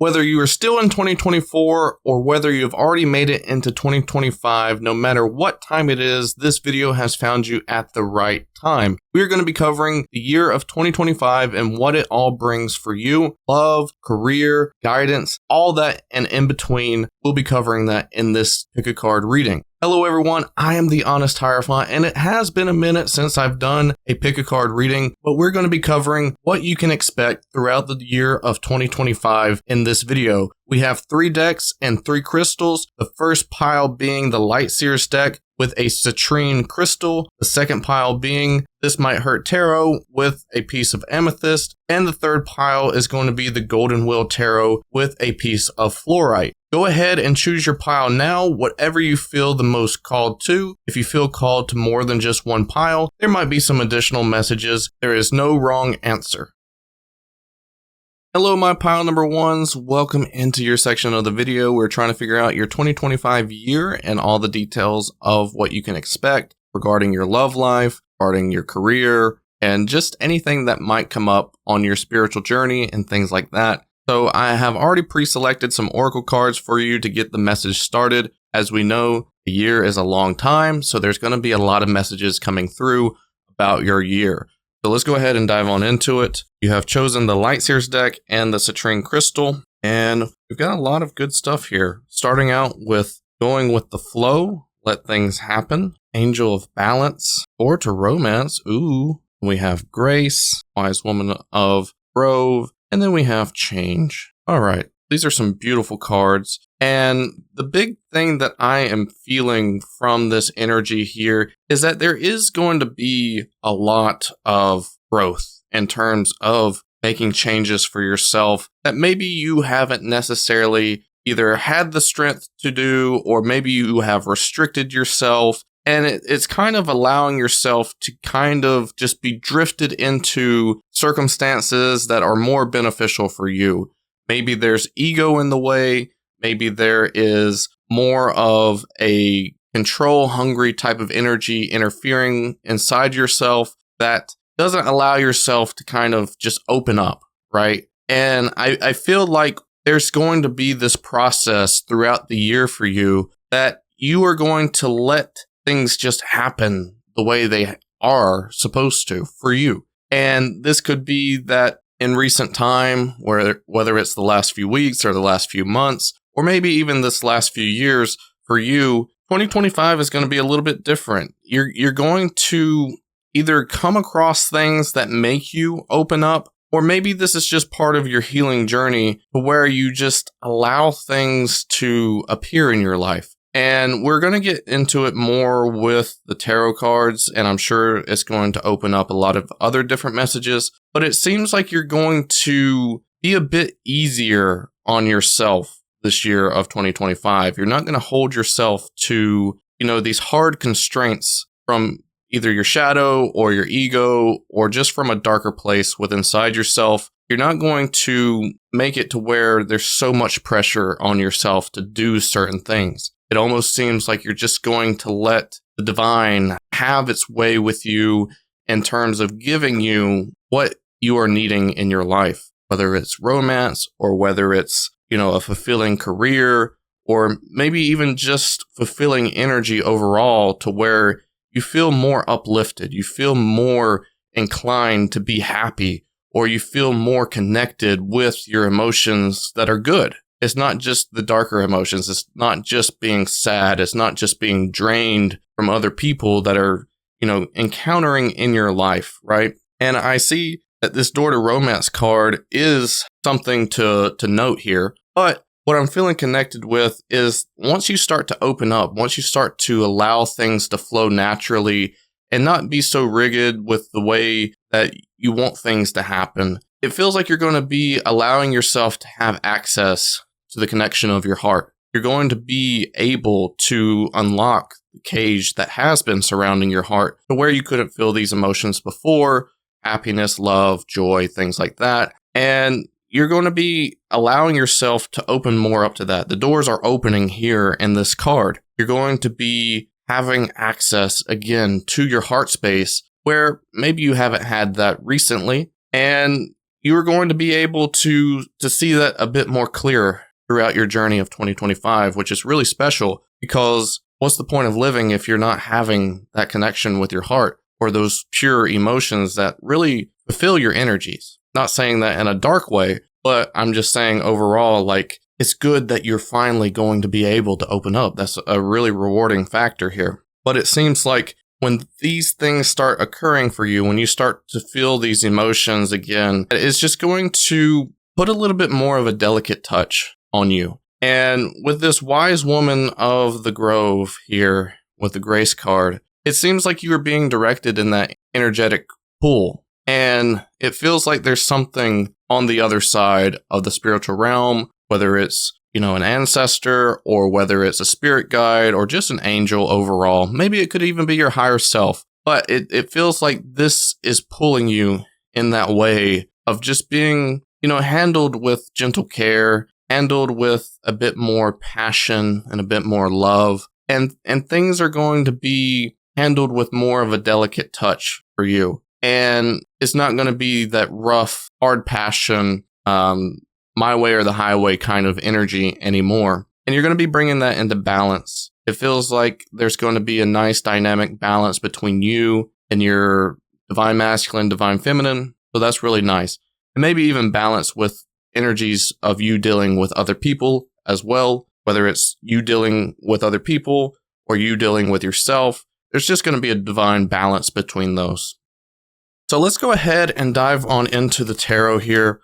Whether you are still in 2024 or whether you have already made it into 2025, no matter what time it is, this video has found you at the right time. We are going to be covering the year of 2025 and what it all brings for you. Love, career, guidance, all that and in between. We'll be covering that in this pick a card reading. Hello everyone, I am the Honest Hierophant, and it has been a minute since I've done a pick a card reading, but we're going to be covering what you can expect throughout the year of 2025 in this video. We have 3 decks and 3 crystals, the first pile being the Light Seers deck with a Citrine crystal, the second pile being This Might Hurt Tarot with a piece of Amethyst, and the third pile is going to be the Golden Wheel Tarot with a piece of Fluorite. Go ahead and choose your pile now, whatever you feel the most called to. If you feel called to more than just one pile, there might be some additional messages. There is no wrong answer. Hello, my pile number ones. Welcome into your section of the video. We're trying to figure out your 2025 year and all the details of what you can expect regarding your love life, regarding your career, and just anything that might come up on your spiritual journey and things like that. So I have already pre-selected some oracle cards for you to get the message started. As we know, a year is a long time, so there's going to be a lot of messages coming through about your year. So let's go ahead and dive on into it. You have chosen the Light Seers deck and the Citrine crystal, and we've got a lot of good stuff here. Starting out with going with the flow, let things happen, Angel of Balance, or to romance, ooh. We have Grace, Wise Woman of Grove, and then we have Change. All right, these are some beautiful cards. And the big thing that I am feeling from this energy here is that there is going to be a lot of growth in terms of making changes for yourself that maybe you haven't necessarily either had the strength to do, or maybe you have restricted yourself. And it's kind of allowing yourself to kind of just be drifted into circumstances that are more beneficial for you. Maybe there's ego in the way. Maybe there is more of a control-hungry type of energy interfering inside yourself that doesn't allow yourself to kind of just open up, right? And I feel like there's going to be this process throughout the year for you that you are going to let things just happen the way they are supposed to for you. And this could be that in recent time, whether it's the last few weeks or the last few months, or maybe even this last few years for you, 2025 is going to be a little bit different. You're going to either come across things that make you open up, or maybe this is just part of your healing journey where you just allow things to appear in your life. And we're going to get into it more with the tarot cards, and I'm sure it's going to open up a lot of other different messages. But it seems like you're going to be a bit easier on yourself this year of 2025. You're not going to hold yourself to, these hard constraints from either your shadow or your ego or just from a darker place within inside yourself. You're not going to make it to where there's so much pressure on yourself to do certain things. It almost seems like you're just going to let the divine have its way with you in terms of giving you what you are needing in your life, whether it's romance or whether it's, a fulfilling career, or maybe even just fulfilling energy overall to where you feel more uplifted, you feel more inclined to be happy, or you feel more connected with your emotions that are good. It's not just the darker emotions. It's not just being sad. It's not just being drained from other people that are, encountering in your life, right? And I see that this Door to Romance card is something to note here. But what I'm feeling connected with is once you start to open up, once you start to allow things to flow naturally and not be so rigid with the way that you want things to happen, it feels like you're going to be allowing yourself to have access to the connection of your heart. You're going to be able to unlock the cage that has been surrounding your heart to where you couldn't feel these emotions before, happiness, love, joy, things like that. And you're going to be allowing yourself to open more up to that. The doors are opening here in this card. You're going to be having access again to your heart space where maybe you haven't had that recently. And you are going to be able to see that a bit more clear throughout your journey of 2025, which is really special because what's the point of living if you're not having that connection with your heart or those pure emotions that really fulfill your energies? Not saying that in a dark way, but I'm just saying overall, like, it's good that you're finally going to be able to open up. That's a really rewarding factor here. But it seems like when these things start occurring for you, when you start to feel these emotions again, it's just going to put a little bit more of a delicate touch on you. And with this wise woman of the grove here with the grace card, it seems like you are being directed in that energetic pool. And it feels like there's something on the other side of the spiritual realm, whether it's, an ancestor or whether it's a spirit guide or just an angel overall. Maybe it could even be your higher self. But it feels like this is pulling you in that way of just being, handled with gentle care, handled with a bit more passion and a bit more love. And things are going to be handled with more of a delicate touch for you. And it's not going to be that rough, hard passion, my way or the highway kind of energy anymore. And you're going to be bringing that into balance. It feels like there's going to be a nice dynamic balance between you and your divine masculine, divine feminine. So that's really nice. And maybe even balance with energies of you dealing with other people as well, whether it's you dealing with other people or you dealing with yourself. There's just going to be a divine balance between those. So let's go ahead and dive on into the tarot here.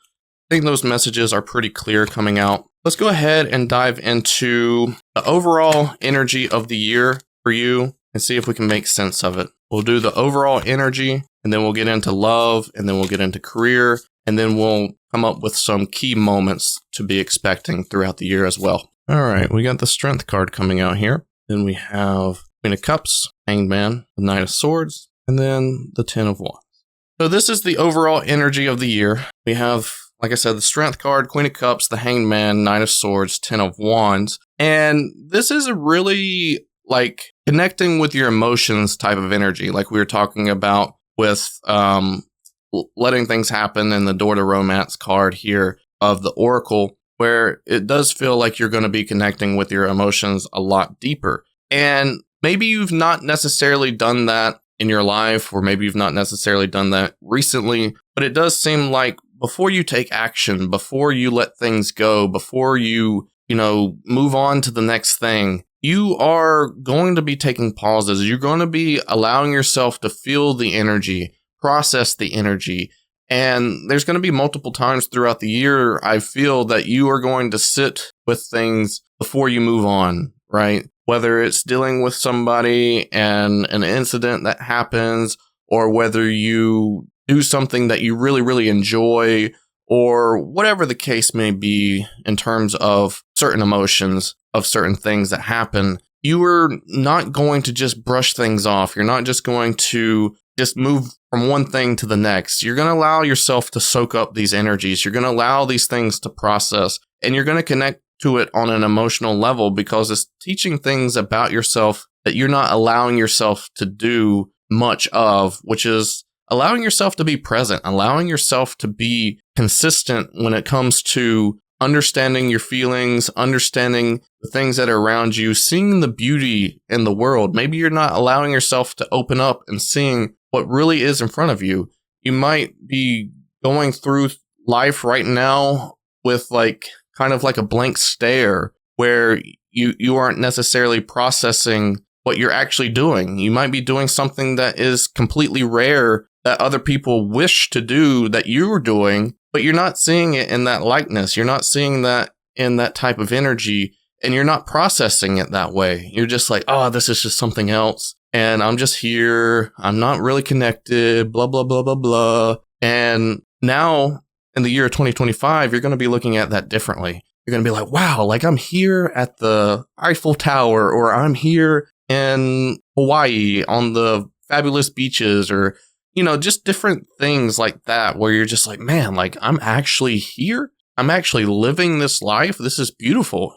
I think those messages are pretty clear coming out. Let's go ahead and dive into the overall energy of the year for you and see if we can make sense of it. We'll do the overall energy, and then we'll get into love, and then we'll get into career, and then we'll come up with some key moments to be expecting throughout the year as well. All right, we got the Strength card coming out here. Then we have Queen of Cups, Hanged Man, the Knight of Swords, and then the Ten of Wands. So this is the overall energy of the year. We have, like I said, the Strength card, Queen of Cups, the Hanged Man, Knight of Swords, Ten of Wands. And this is a really, connecting with your emotions type of energy, like we were talking about with letting things happen in the Door to Romance card here of the Oracle, where it does feel like you're going to be connecting with your emotions a lot deeper. And maybe you've not necessarily done that in your life, or maybe you've not necessarily done that recently, but it does seem like before you take action, before you let things go, before you, move on to the next thing, you are going to be taking pauses. You're going to be allowing yourself to feel the energy, process the energy. And there's going to be multiple times throughout the year, I feel, that you are going to sit with things before you move on, right? Whether it's dealing with somebody and an incident that happens, or whether you do something that you really, really enjoy, or whatever the case may be in terms of certain emotions of certain things that happen, you are not going to just brush things off. You're not just going to just move from one thing to the next. You're going to allow yourself to soak up these energies. You're going to allow these things to process, and you're going to connect to it on an emotional level because it's teaching things about yourself that you're not allowing yourself to do much of, which is allowing yourself to be present, allowing yourself to be consistent when it comes to understanding your feelings, understanding the things that are around you, seeing the beauty in the world. Maybe you're not allowing yourself to open up and seeing what really is in front of you. You might be going through life right now with kind of like a blank stare where you aren't necessarily processing what you're actually doing. You might be doing something that is completely rare that other people wish to do that you're doing, but you're not seeing it in that likeness. You're not seeing that in that type of energy, and you're not processing it that way. You're just like, oh, this is just something else, and I'm just here. I'm not really connected, blah, blah, blah, blah, blah. And now in the year 2025, you're going to be looking at that differently. You're going to be like, wow, I'm here at the Eiffel Tower, or I'm here in Hawaii on the fabulous beaches, or, just different things like that, where you're just like, man, I'm actually here. I'm actually living this life. This is beautiful,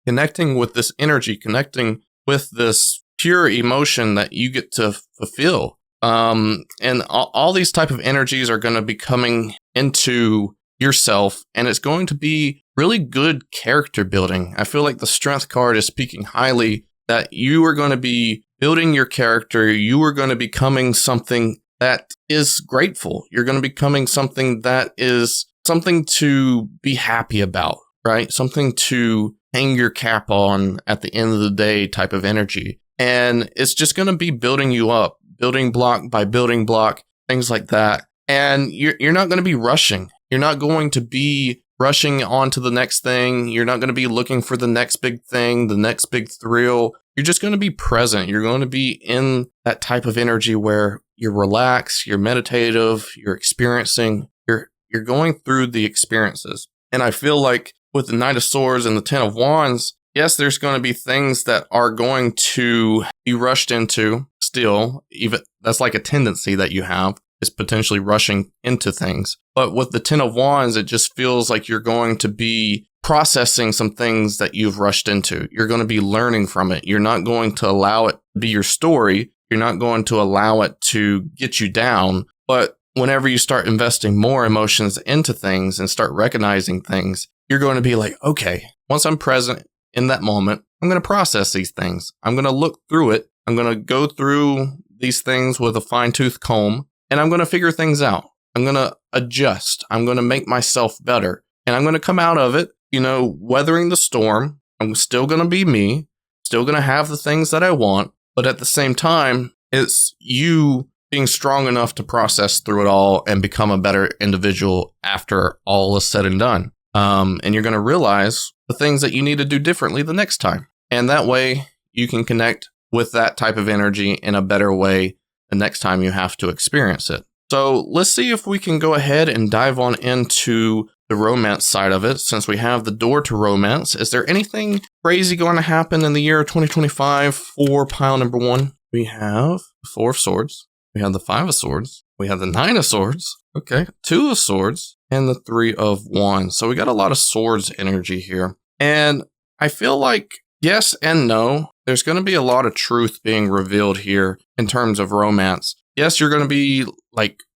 connecting with this energy, connecting with this pure emotion that you get to fulfill. And all these type of energies are going to be coming into yourself, and it's going to be really good character building. I feel like the Strength card is speaking highly that you are going to be building your character. You are going to be becoming something that is grateful. You're going to be becoming something that is something to be happy about, right? Something to hang your cap on at the end of the day type of energy. And it's just going to be building you up, building block by building block, things like that. And you're not going to be rushing. You're not going to be rushing on to the next thing. You're not going to be looking for the next big thing, the next big thrill. You're just going to be present. You're going to be in that type of energy where you're relaxed, you're meditative, you're experiencing, you're going through the experiences. And I feel like with the Knight of Swords and the Ten of Wands, yes, there's going to be things that are going to be rushed into still. Even that's like a tendency that you have, is potentially rushing into things. But with the Ten of Wands, it just feels like you're going to be processing some things that you've rushed into. You're going to be learning from it. You're not going to allow it to be your story. You're not going to allow it to get you down. But whenever you start investing more emotions into things and start recognizing things, you're going to be like, okay, once I'm present in that moment, I'm going to process these things. I'm going to look through it. I'm going to go through these things with a fine-tooth comb, and I'm going to figure things out. I'm going to adjust. I'm going to make myself better. And I'm going to come out of it, weathering the storm. I'm still going to be me, still going to have the things that I want. But at the same time, it's you being strong enough to process through it all and become a better individual after all is said and done. And you're going to realize the things that you need to do differently the next time. And that way you can connect with that type of energy in a better way the next time you have to experience it. So let's see if we can go ahead and dive on into the romance side of it, since we have the door to romance. Is there anything crazy going to happen in the year of 2025 for pile number 1? We have the 4 of Swords. We have the 5 of Swords. We have the 9 of Swords. Okay. 2 of Swords. And the 3 of Wands. So we got a lot of swords energy here. And I feel like yes and no. There's going to be a lot of truth being revealed here in terms of romance. Yes, you're going to be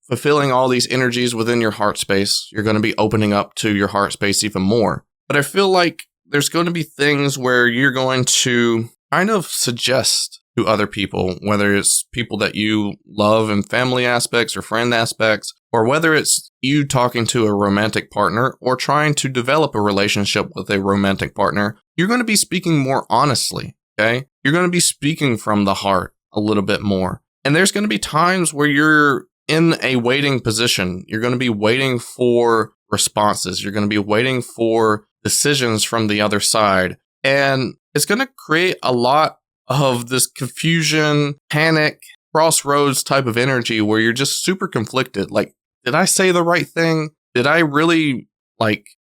fulfilling all these energies within your heart space. You're going to be opening up to your heart space even more. But I feel like there's going to be things where you're going to kind of suggest to other people, whether it's people that you love in family aspects or friend aspects, or whether it's you talking to a romantic partner or trying to develop a relationship with a romantic partner, you're going to be speaking more honestly, okay? You're going to be speaking from the heart a little bit more. And there's going to be times where you're in a waiting position. You're going to be waiting for responses. You're going to be waiting for decisions from the other side. And it's going to create a lot of this confusion, panic, crossroads type of energy where you're just super conflicted. Like, did I say the right thing? Did I really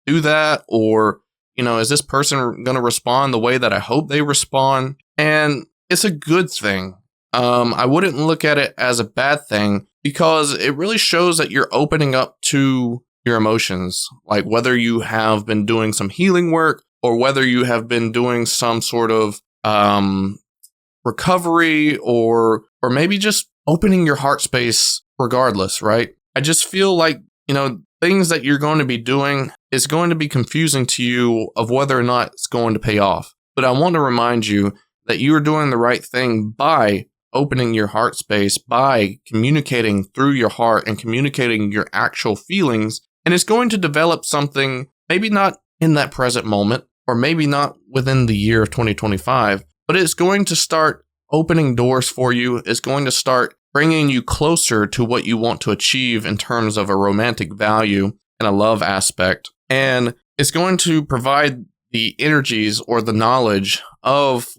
do that? Or, is this person going to respond the way that I hope they respond? And it's a good thing. I wouldn't look at it as a bad thing because it really shows that you're opening up to your emotions. Like whether you have been doing some healing work or whether you have been doing some sort of recovery or maybe just opening your heart space regardless, right? I just feel like, things that you're going to be doing is going to be confusing to you of whether or not it's going to pay off. But I want to remind you that you are doing the right thing by opening your heart space, by communicating through your heart and communicating your actual feelings. And it's going to develop something, maybe not in that present moment, or maybe not within the year of 2025, but it's going to start opening doors for you. It's going to start bringing you closer to what you want to achieve in terms of a romantic value and a love aspect. And it's going to provide the energies or the knowledge of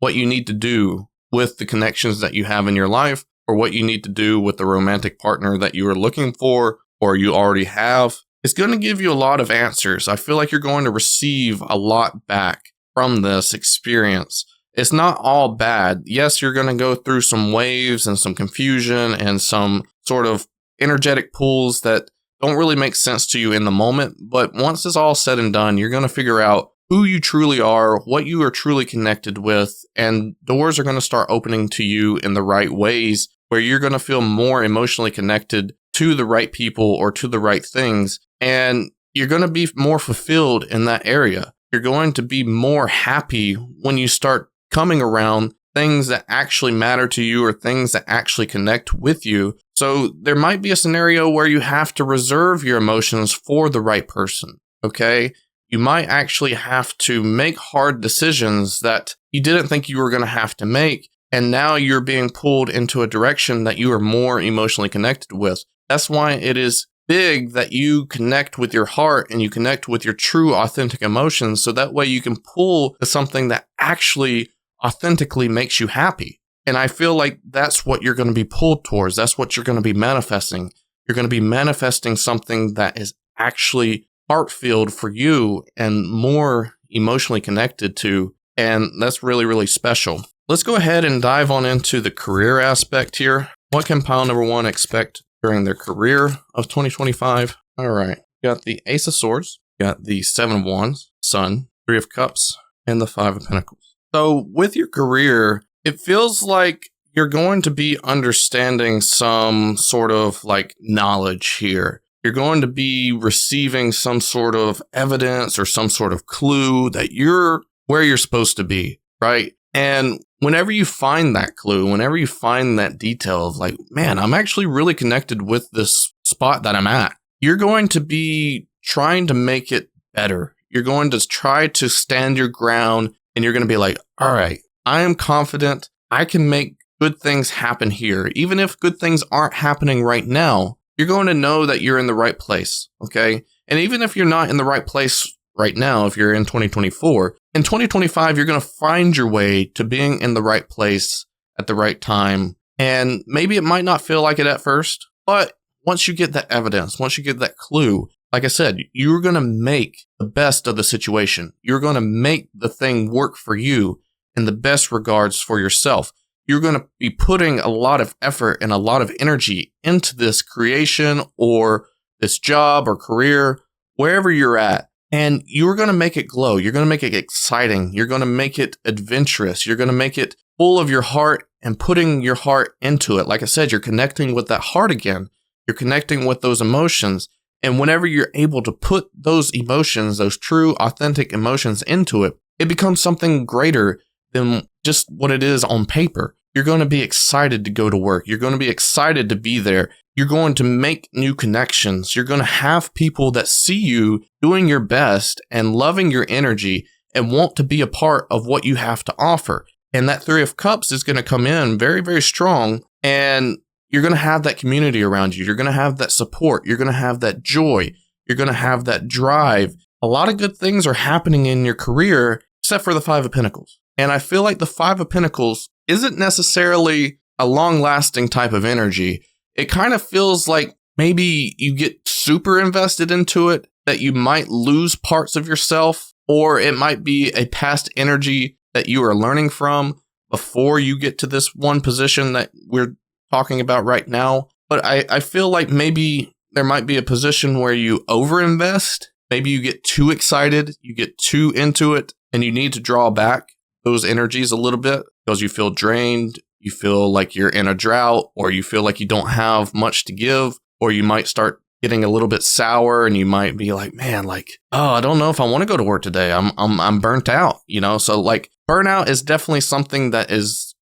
what you need to do with the connections that you have in your life, or what you need to do with the romantic partner that you are looking for or you already have. It's going to give you a lot of answers. I feel like you're going to receive a lot back from this experience. It's not all bad. Yes, you're going to go through some waves and some confusion and some sort of energetic pulls that don't really make sense to you in the moment. But once it's all said and done, you're going to figure out who you truly are, what you are truly connected with, and doors are going to start opening to you in the right ways where you're going to feel more emotionally connected to the right people or to the right things. And you're going to be more fulfilled in that area. You're going to be more happy when you start coming around things that actually matter to you or things that actually connect with you. So there might be a scenario where you have to reserve your emotions for the right person, okay? You might actually have to make hard decisions that you didn't think you were going to have to make, and now you're being pulled into a direction that you are more emotionally connected with. That's why it is big that you connect with your heart and you connect with your true authentic emotions, so that way you can pull to something that actually authentically makes you happy. And I feel like that's what you're going to be pulled towards. That's what you're going to be manifesting. You're going to be manifesting something that is actually heart-filled for you and more emotionally connected to. And that's really, really special. Let's go ahead and dive on into the career aspect here. What can pile number 1 expect during their career of 2025? All right. Got the Ace of Swords, got the 7 of Wands, Sun, 3 of Cups, and the 5 of Pentacles. So with your career, it feels like you're going to be understanding some sort of like knowledge here. You're going to be receiving some sort of evidence or some sort of clue that you're where you're supposed to be, right? And whenever you find that clue, whenever you find that detail of like, man, I'm actually really connected with this spot that I'm at, you're going to be trying to make it better. You're going to try to stand your ground, and you're going to be like, all right, I am confident I can make good things happen here. Even if good things aren't happening right now, you're going to know that you're in the right place, okay? And even if you're not in the right place right now, if you're in 2024, in 2025, you're going to find your way to being in the right place at the right time. And maybe it might not feel like it at first, but once you get that evidence, once you get that clue, like I said, you're going to make the best of the situation. You're going to make the thing work for you in the best regards for yourself. You're going to be putting a lot of effort and a lot of energy into this creation or this job or career, wherever you're at. And you're going to make it glow. You're going to make it exciting. You're going to make it adventurous. You're going to make it full of your heart and putting your heart into it. Like I said, you're connecting with that heart again. You're connecting with those emotions. And whenever you're able to put those emotions, those true, authentic emotions into it, it becomes something greater than just what it is on paper. You're going to be excited to go to work. You're going to be excited to be there. You're going to make new connections. You're going to have people that see you doing your best and loving your energy and want to be a part of what you have to offer. And that 3 of Cups is going to come in very, very strong, and you're going to have that community around you. You're going to have that support. You're going to have that joy. You're going to have that drive. A lot of good things are happening in your career, except for the 5 of Pentacles. And I feel like the 5 of Pentacles isn't necessarily a long-lasting type of energy. It kind of feels like maybe you get super invested into it, that you might lose parts of yourself, or it might be a past energy that you are learning from before you get to this one position that we're talking about right now. But I feel like maybe there might be a position where you overinvest. Maybe you get too excited, you get too into it, and you need to draw back those energies a little bit because you feel drained, you feel like you're in a drought, or you feel like you don't have much to give, or you might start getting a little bit sour and you might be like, man, like, oh, I don't know if I want to go to work today. I'm burnt out, you know? So like burnout is definitely something that is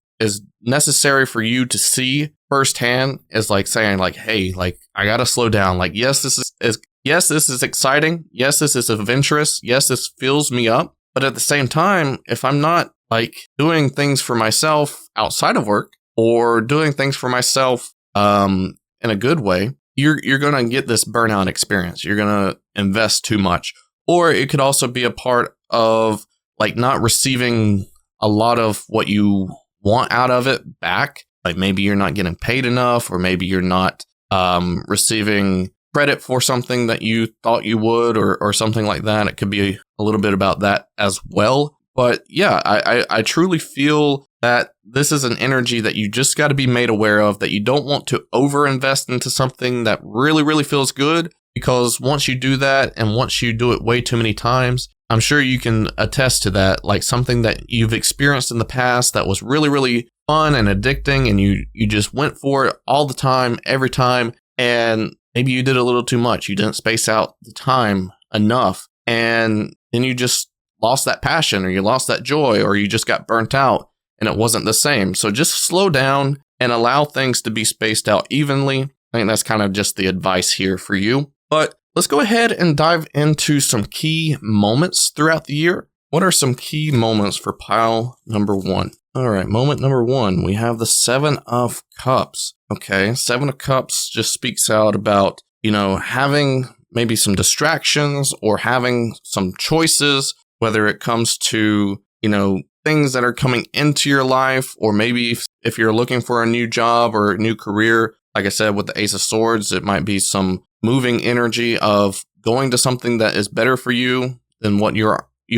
necessary for you to see firsthand, is like saying like, hey, like I got to slow down. Like, yes, this is exciting. Yes, this is adventurous. Yes, this fills me up. But at the same time, if I'm not like doing things for myself outside of work or doing things for myself in a good way, you're going to get this burnout experience. You're going to invest too much. Or it could also be a part of like not receiving a lot of what you want out of it back. Like maybe you're not getting paid enough, or maybe you're not receiving credit for something that you thought you would, or something like that. It could be a little bit about that as well. But yeah, I truly feel that this is an energy that you just got to be made aware of, that you don't want to overinvest into something that really, really feels good. Because once you do that, and once you do it way too many times, I'm sure you can attest to that, like something that you've experienced in the past that was really, really fun and addicting and you just went for it all the time, every time, and maybe you did a little too much. You didn't space out the time enough, and then you just lost that passion, or you lost that joy, or you just got burnt out and it wasn't the same. So just slow down and allow things to be spaced out evenly. I think that's kind of just the advice here for you. But let's go ahead and dive into some key moments throughout the year. What are some key moments for pile number 1? All right, moment number 1, we have the 7 of Cups. Okay, 7 of Cups just speaks out about, having maybe some distractions or having some choices, whether it comes to, things that are coming into your life, or maybe if you're looking for a new job or a new career. Like I said, with the Ace of Swords, it might be some moving energy of going to something that is better for you than what you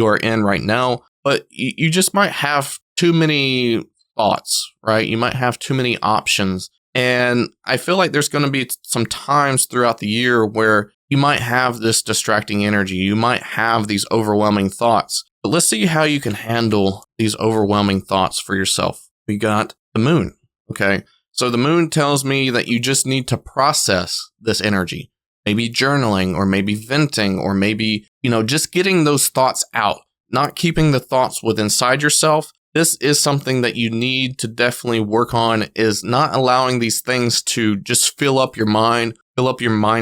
are in right now. But you just might have too many thoughts, right? You might have too many options. And I feel like there's going to be some times throughout the year where you might have this distracting energy. You might have these overwhelming thoughts. But let's see how you can handle these overwhelming thoughts for yourself. We got the Moon. Okay. So the Moon tells me that you just need to process this energy. Maybe journaling, or maybe venting, or maybe, just getting those thoughts out, not keeping the thoughts within inside yourself. This is something that you need to definitely work on, is not allowing these things to just fill up your mind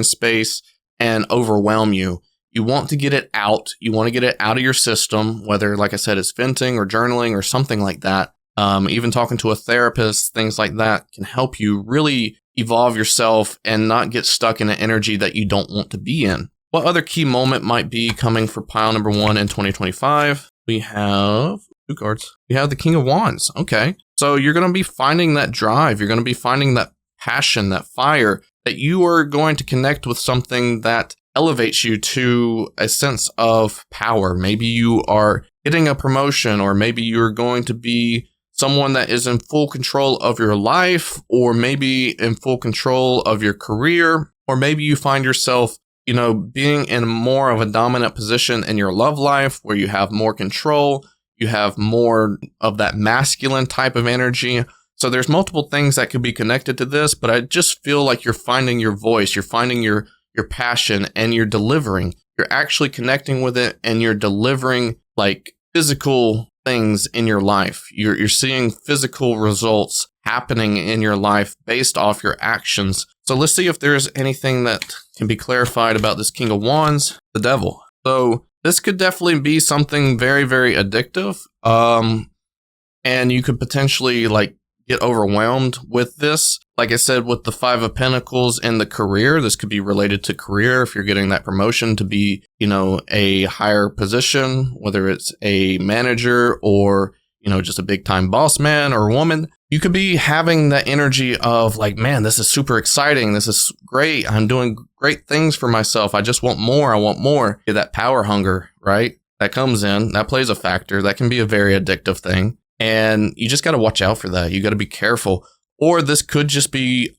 space and overwhelm you. You want to get it out. You want to get it out of your system, whether, like I said, it's venting or journaling or something like that. Even talking to a therapist, things like that can help you really evolve yourself and not get stuck in an energy that you don't want to be in. What other key moment might be coming for pile number 1 in 2025? We have 2 cards. We have the King of Wands. Okay. So you're going to be finding that drive. You're going to be finding that passion, that fire, that you are going to connect with something that elevates you to a sense of power. Maybe you are getting a promotion, or maybe you're going to be someone that is in full control of your life, or maybe in full control of your career, or maybe you find yourself, being in more of a dominant position in your love life where you have more control, you have more of that masculine type of energy. So there's multiple things that could be connected to this, but I just feel like you're finding your voice, you're finding your passion, and you're delivering. You're actually connecting with it, and you're delivering like physical things in your life. You're seeing physical results happening in your life based off your actions. So let's see if there's anything that can be clarified about this King of Wands, the Devil. So this could definitely be something very, very addictive. And you could potentially get overwhelmed with this. Like I said, with the 5 of Pentacles in the career, this could be related to career. If you're getting that promotion to be, a higher position, whether it's a manager or, just a big time boss man or woman, you could be having that energy of man, this is super exciting. This is great. I'm doing great things for myself. I just want more. I want more. Yeah, that power hunger, right? That comes in, that plays a factor. That can be a very addictive thing. And you just got to watch out for that. You got to be careful. Or this could just be,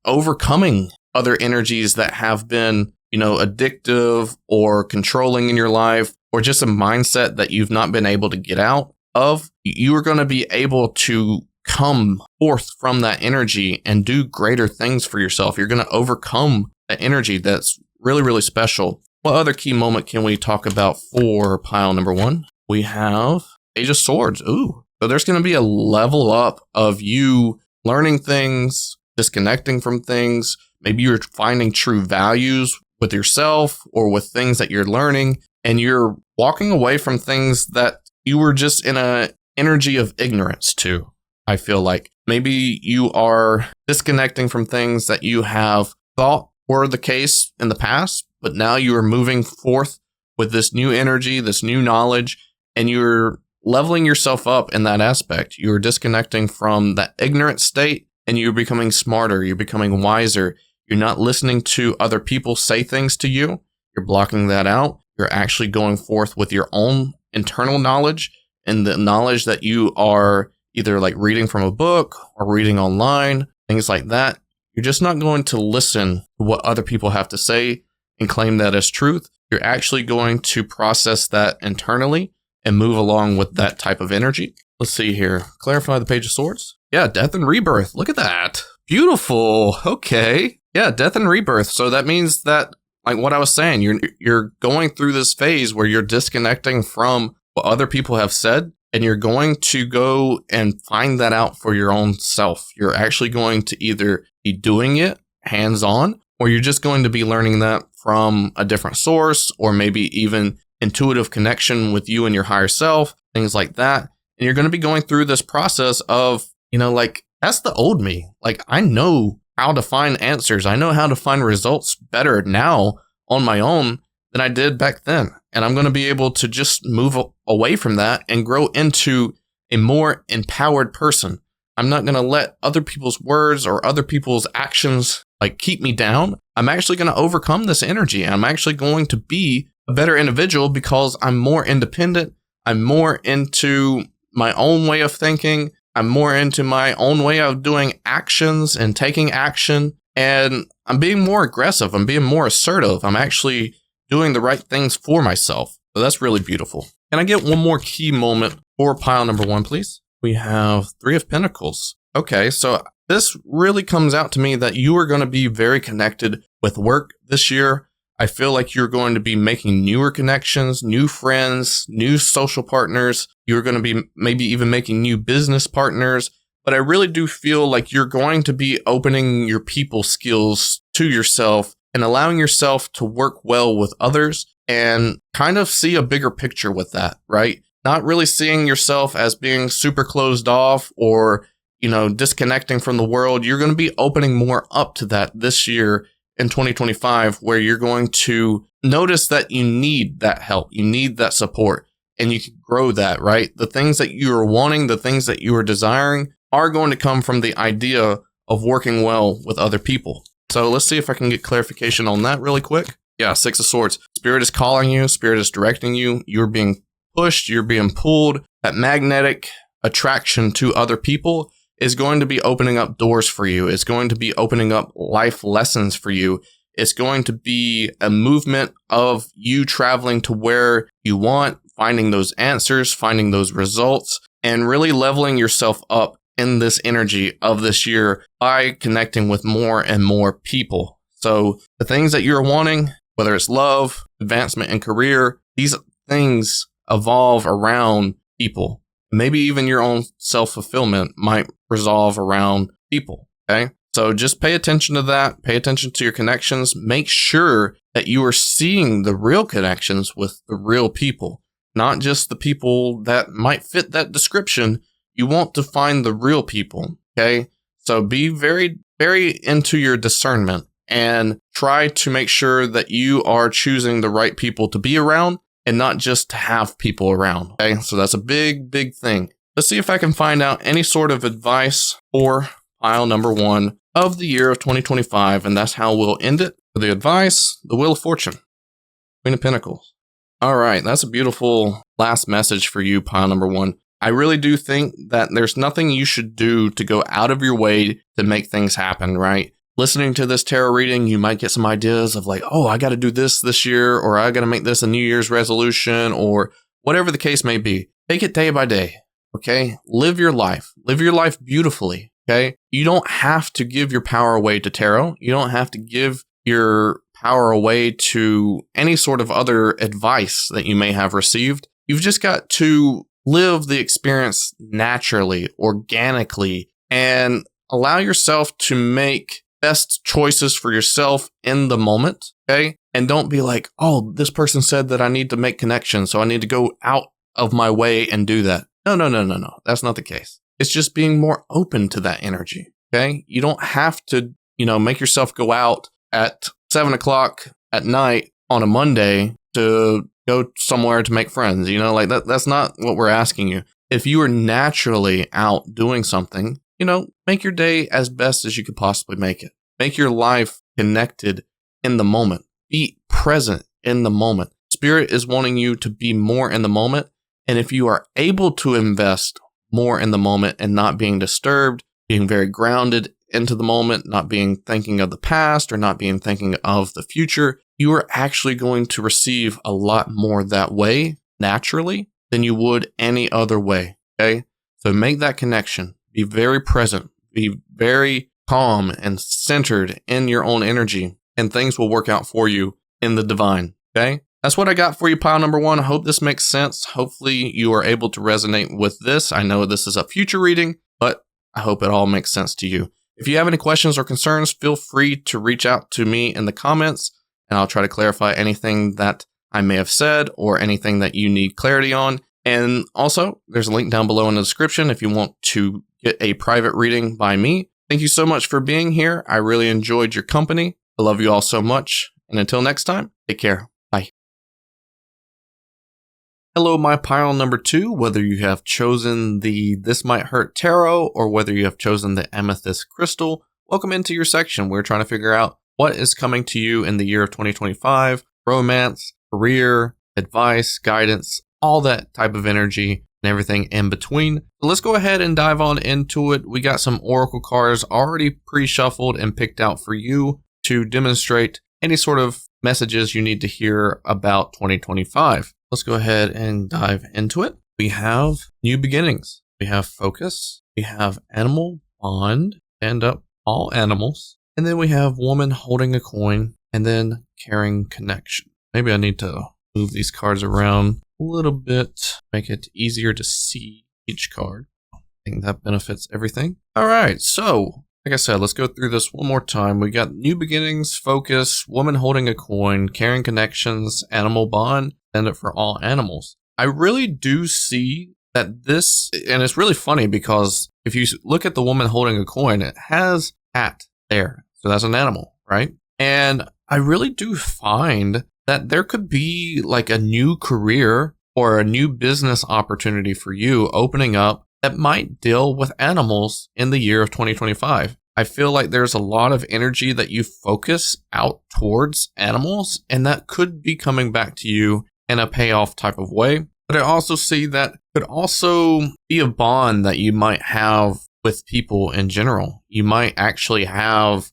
overcoming other energies that have been, addictive or controlling in your life, or just a mindset that you've not been able to get out of. You are going to be able to come forth from that energy and do greater things for yourself. You're going to overcome that energy that's really, really special. What other key moment can we talk about for pile number 1? We have Page of Swords. Ooh. So there's going to be a level up of you learning things, disconnecting from things. Maybe you're finding true values with yourself or with things that you're learning, and you're walking away from things that you were just in an energy of ignorance to. I feel like maybe you are disconnecting from things that you have thought were the case in the past, but now you are moving forth with this new energy, this new knowledge, and you're leveling yourself up in that aspect. You're disconnecting from that ignorant state, and you're becoming smarter. You're becoming wiser. You're not listening to other people say things to you. You're blocking that out. You're actually going forth with your own internal knowledge, and the knowledge that you are either reading from a book or reading online, things like that. You're just not going to listen to what other people have to say and claim that as truth. You're actually going to process that internally and move along with that type of energy. Let's see here. Clarify the Page of Swords. Yeah, Death and Rebirth. Look at that. Beautiful. Okay. Yeah, Death and Rebirth. So that means that, like what I was saying, you're going through this phase where you're disconnecting from what other people have said, and you're going to go and find that out for your own self. You're actually going to either be doing it hands-on, or you're just going to be learning that from a different source, or maybe even intuitive connection with you and your higher self, things like that. And you're going to be going through this process of, like, that's the old me. Like, I know how to find answers. I know how to find results better now on my own than I did back then. And I'm going to be able to just move away from that and grow into a more empowered person. I'm not going to let other people's words or other people's actions like keep me down. I'm actually going to overcome this energy. I'm actually going to be a better individual because I'm more independent. I'm more into my own way of thinking. I'm more into my own way of doing actions and taking action. And I'm being more aggressive. I'm being more assertive. I'm actually doing the right things for myself. So that's really beautiful. Can I get one more key moment for pile number 1, please? We have 3 of Pentacles. Okay, so this really comes out to me that you are going to be very connected with work this year. I feel like you're going to be making newer connections, new friends, new social partners. You're going to be maybe even making new business partners. But I really do feel like you're going to be opening your people skills to yourself and allowing yourself to work well with others and kind of see a bigger picture with that, right? Not really seeing yourself as being super closed off or, disconnecting from the world. You're going to be opening more up to that this year in 2025, where you're going to notice that you need that help. You need that support, and you can grow that, right? The things that you are wanting, the things that you are desiring are going to come from the idea of working well with other people. So let's see if I can get clarification on that really quick. Yeah, 6 of Swords. Spirit is calling you. Spirit is directing you. You're being pushed. You're being pulled. That magnetic attraction to other people is going to be opening up doors for you. It's going to be opening up life lessons for you. It's going to be a movement of you traveling to where you want, finding those answers, finding those results, and really leveling yourself up in this energy of this year by connecting with more and more people. So the things that you're wanting, whether it's love, advancement in career, these things evolve around people. Maybe even your own self-fulfillment might resolve around people, okay? So just pay attention to that. Pay attention to your connections. Make sure that you are seeing the real connections with the real people, not just the people that might fit that description. You want to find the real people, okay? So be very, very into your discernment and try to make sure that you are choosing the right people to be around and not just to have people around, okay? So that's a big, big thing. Let's see if I can find out any sort of advice for pile number 1 of the year of 2025, and that's how we'll end it. For the advice, the Wheel of Fortune, Queen of Pentacles. All right, that's a beautiful last message for you, pile number 1. I really do think that there's nothing you should do to go out of your way to make things happen, right? Listening to this tarot reading, you might get some ideas of like, oh, I got to do this year, or I got to make this a New Year's resolution, or whatever the case may be. Take it day by day, okay? Live your life beautifully, okay? You don't have to give your power away to tarot. You don't have to give your power away to any sort of other advice that you may have received. You've just got to live the experience naturally, organically, and allow yourself to make best choices for yourself in the moment, okay? And don't be like, oh, this person said that I need to make connections, so I need to go out of my way and do that. No. That's not the case. It's just being more open to that energy, okay? You don't have to, make yourself go out at 7 o'clock at night on a Monday to go somewhere to make friends, that's not what we're asking you. If you are naturally out doing something, make your day as best as you could possibly make it. Make your life connected in the moment. Be present in the moment. Spirit is wanting you to be more in the moment. And if you are able to invest more in the moment and not being disturbed, being very grounded into the moment, not being thinking of the past or not being thinking of the future, you are actually going to receive a lot more that way naturally than you would any other way. Okay. So make that connection. Be very present. Be very calm and centered in your own energy, and things will work out for you in the divine. Okay? That's what I got for you, pile number 1. I hope this makes sense. Hopefully you are able to resonate with this. I know this is a future reading, but I hope it all makes sense to you. If you have any questions or concerns, feel free to reach out to me in the comments, and I'll try to clarify anything that I may have said or anything that you need clarity on. And also, there's a link down below in the description if you want to get a private reading by me. Thank you so much for being here. I really enjoyed your company. I love you all so much. And until next time, take care. Bye. Hello, my pile number 2. Whether you have chosen the This Might Hurt Tarot or whether you have chosen the Amethyst Crystal, welcome into your section. We're trying to figure out what is coming to you in the year of 2025. Romance, career, advice, guidance, all that type of energy and everything in between. So let's go ahead and dive on into it. We got some oracle cards already pre-shuffled and picked out for you to demonstrate any sort of messages you need to hear about 2025. Let's go ahead and dive into it. We have new beginnings. We have focus. We have animal bond, stand up all animals. And then we have woman holding a coin and then caring connection. Maybe I need to move these cards around a little bit, make it easier to see each card. I think that benefits everything. All right, so like I said, let's go through this one more time. We got new beginnings, focus, woman holding a coin, caring connections, animal bond, stand up for all animals. I really do see that this, and it's really funny because if you look at the woman holding a coin, it has hat there. So that's an animal, right? And I really do find that there could be like a new career or a new business opportunity for you opening up that might deal with animals in the year of 2025. I feel like there's a lot of energy that you focus out towards animals, and that could be coming back to you in a payoff type of way. But I also see that could also be a bond that you might have with people in general. You might actually have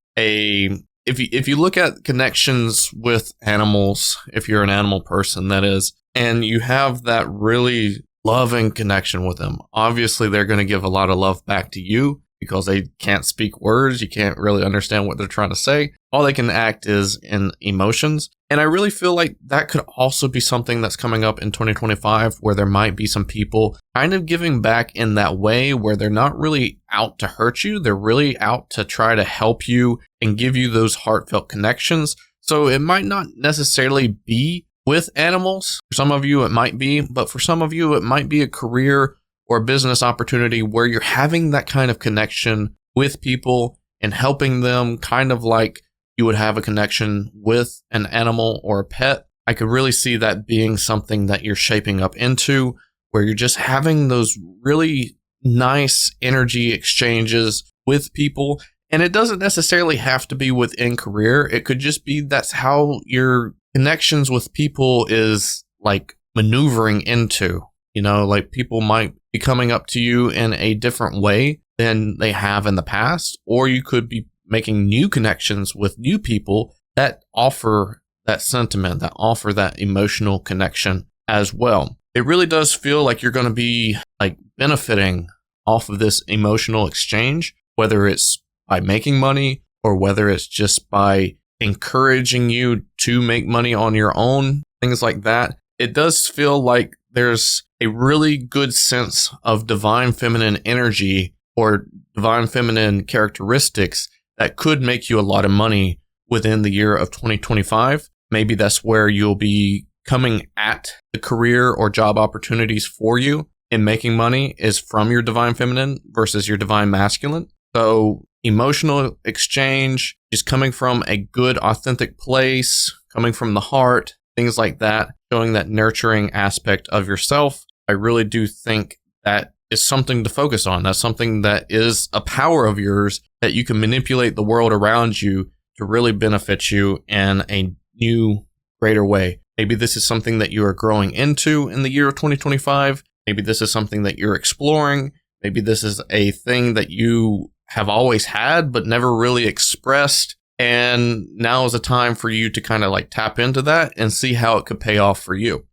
if you look at connections with animals, if you're an animal person, that is, and you have that really loving connection with them, obviously they're going to give a lot of love back to you because they can't speak words. You can't really understand what they're trying to say. All they can act is in emotions. And I really feel like that could also be something that's coming up in 2025 where there might be some people kind of giving back in that way where they're not really out to hurt you. They're really out to try to help you and give you those heartfelt connections. So it might not necessarily be with animals. For some of you, it might be, but for some of you, it might be a career or a business opportunity where you're having that kind of connection with people and helping them kind of like you would have a connection with an animal or a pet. I could really see that being something that you're shaping up into where you're just having those really nice energy exchanges with people. And it doesn't necessarily have to be within career. It could just be that's how your connections with people is like maneuvering into, like people might be coming up to you in a different way than they have in the past, or you could be making new connections with new people that offer that sentiment, that offer that emotional connection as well. It really does feel like you're going to be like benefiting off of this emotional exchange, whether it's by making money or whether it's just by encouraging you to make money on your own, things like that. It does feel like there's a really good sense of divine feminine energy or divine feminine characteristics that could make you a lot of money within the year of 2025. Maybe that's where you'll be coming at the career or job opportunities for you and making money is from your divine feminine versus your divine masculine. So emotional exchange is coming from a good, authentic place, coming from the heart, things like that, showing that nurturing aspect of yourself. I really do think that is something to focus on. That's something that is a power of yours that you can manipulate the world around you to really benefit you in a new, greater way. Maybe this is something that you are growing into in the year of 2025. Maybe this is something that you're exploring. Maybe this is a thing that you have always had but never really expressed. And now is a time for you to kind of like tap into that and see how it could pay off for you.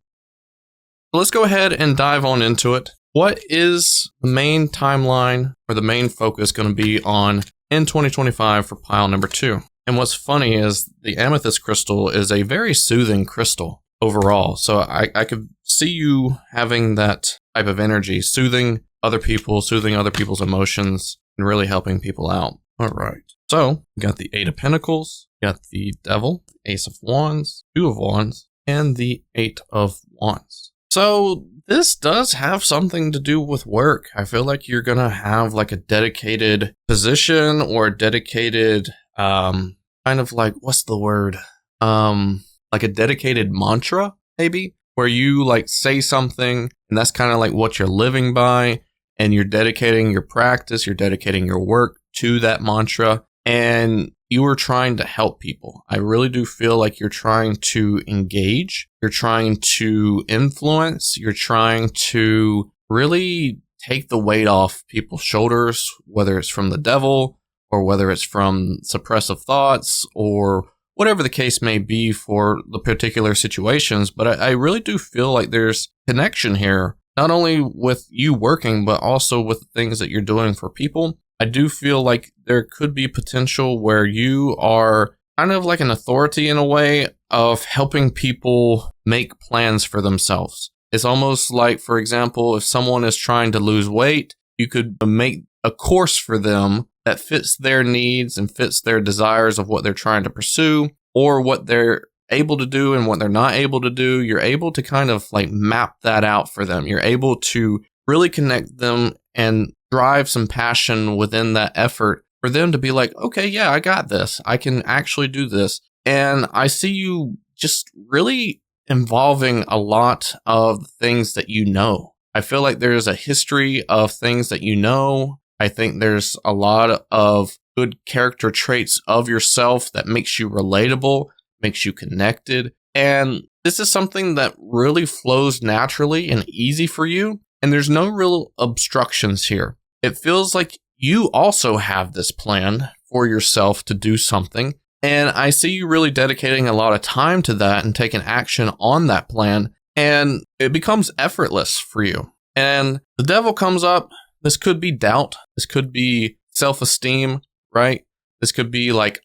Let's go ahead and dive on into it. what is the main timeline or the main focus going to be on in 2025 for pile number 2? And what's funny is the Amethyst crystal is a very soothing crystal overall. So I could see you having that type of energy, soothing other people's emotions, and really helping people out. All right. So we got the 8 of Pentacles, we got the Devil, Ace of Wands, 2 of Wands, and the 8 of Wands. So this does have something to do with work. I feel like you're going to have like a dedicated position or a dedicated, kind of like, what's the word? Like a dedicated mantra, maybe, where you like say something and that's kind of like what you're living by, and you're dedicating your practice, you're dedicating your work to that mantra, and you are trying to help people. I really do feel like you're trying to engage, you're trying to influence, you're trying to really take the weight off people's shoulders, whether it's from the devil or whether it's from suppressive thoughts or whatever the case may be for the particular situations. But I really do feel like there's connection here, not only with you working, but also with the things that you're doing for people. I do feel like there could be potential where you are kind of like an authority in a way of helping people make plans for themselves. It's almost like, for example, if someone is trying to lose weight, you could make a course for them that fits their needs and fits their desires of what they're trying to pursue or what they're able to do and what they're not able to do. You're able to kind of like map that out for them. You're able to really connect them and drive some passion within that effort for them to be like, okay, yeah, I got this. I can actually do this. And I see you just really involving a lot of things that you know. I feel like there's a history of things that you know. I think there's a lot of good character traits of yourself that makes you relatable, makes you connected. And this is something that really flows naturally and easy for you. And there's no real obstructions here. It feels like you also have this plan for yourself to do something. And I see you really dedicating a lot of time to that and taking action on that plan. And it becomes effortless for you. And the devil comes up. This could be doubt. This could be self-esteem, right? This could be like,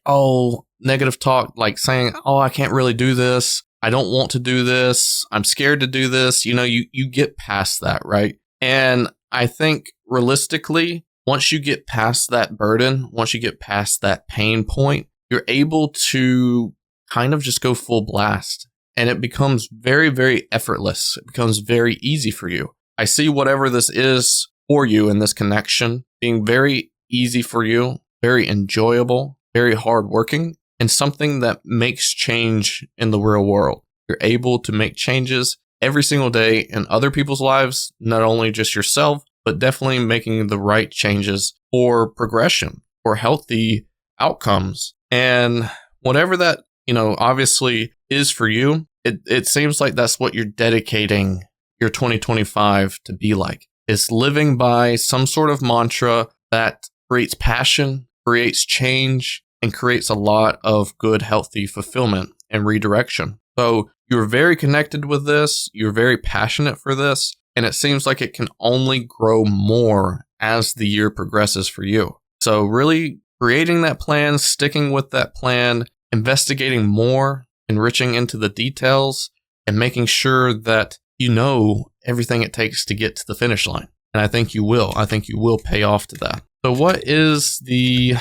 negative talk, like saying, I can't really do this. I don't want to do this. I'm scared to do this. You get past that, right? And I think realistically, once you get past that burden, once you get past that pain point, you're able to kind of just go full blast. And it becomes very, very effortless. It becomes very easy for you. I see whatever this is for you in this connection being very easy for you, very enjoyable, very hardworking, and something that makes change in the real world. You're able to make changes every single day in other people's lives, not only just yourself, but definitely making the right changes for progression, for healthy outcomes. And whatever that, obviously is for you, it seems like that's what you're dedicating your 2025 to be like. It's living by some sort of mantra that creates passion, creates change, and creates a lot of good, healthy fulfillment and redirection. So you're very connected with this. You're very passionate for this. And it seems like it can only grow more as the year progresses for you. So really creating that plan, sticking with that plan, investigating more, enriching into the details, and making sure that you know everything it takes to get to the finish line. And I think you will. I think you will pay off to that. So what is the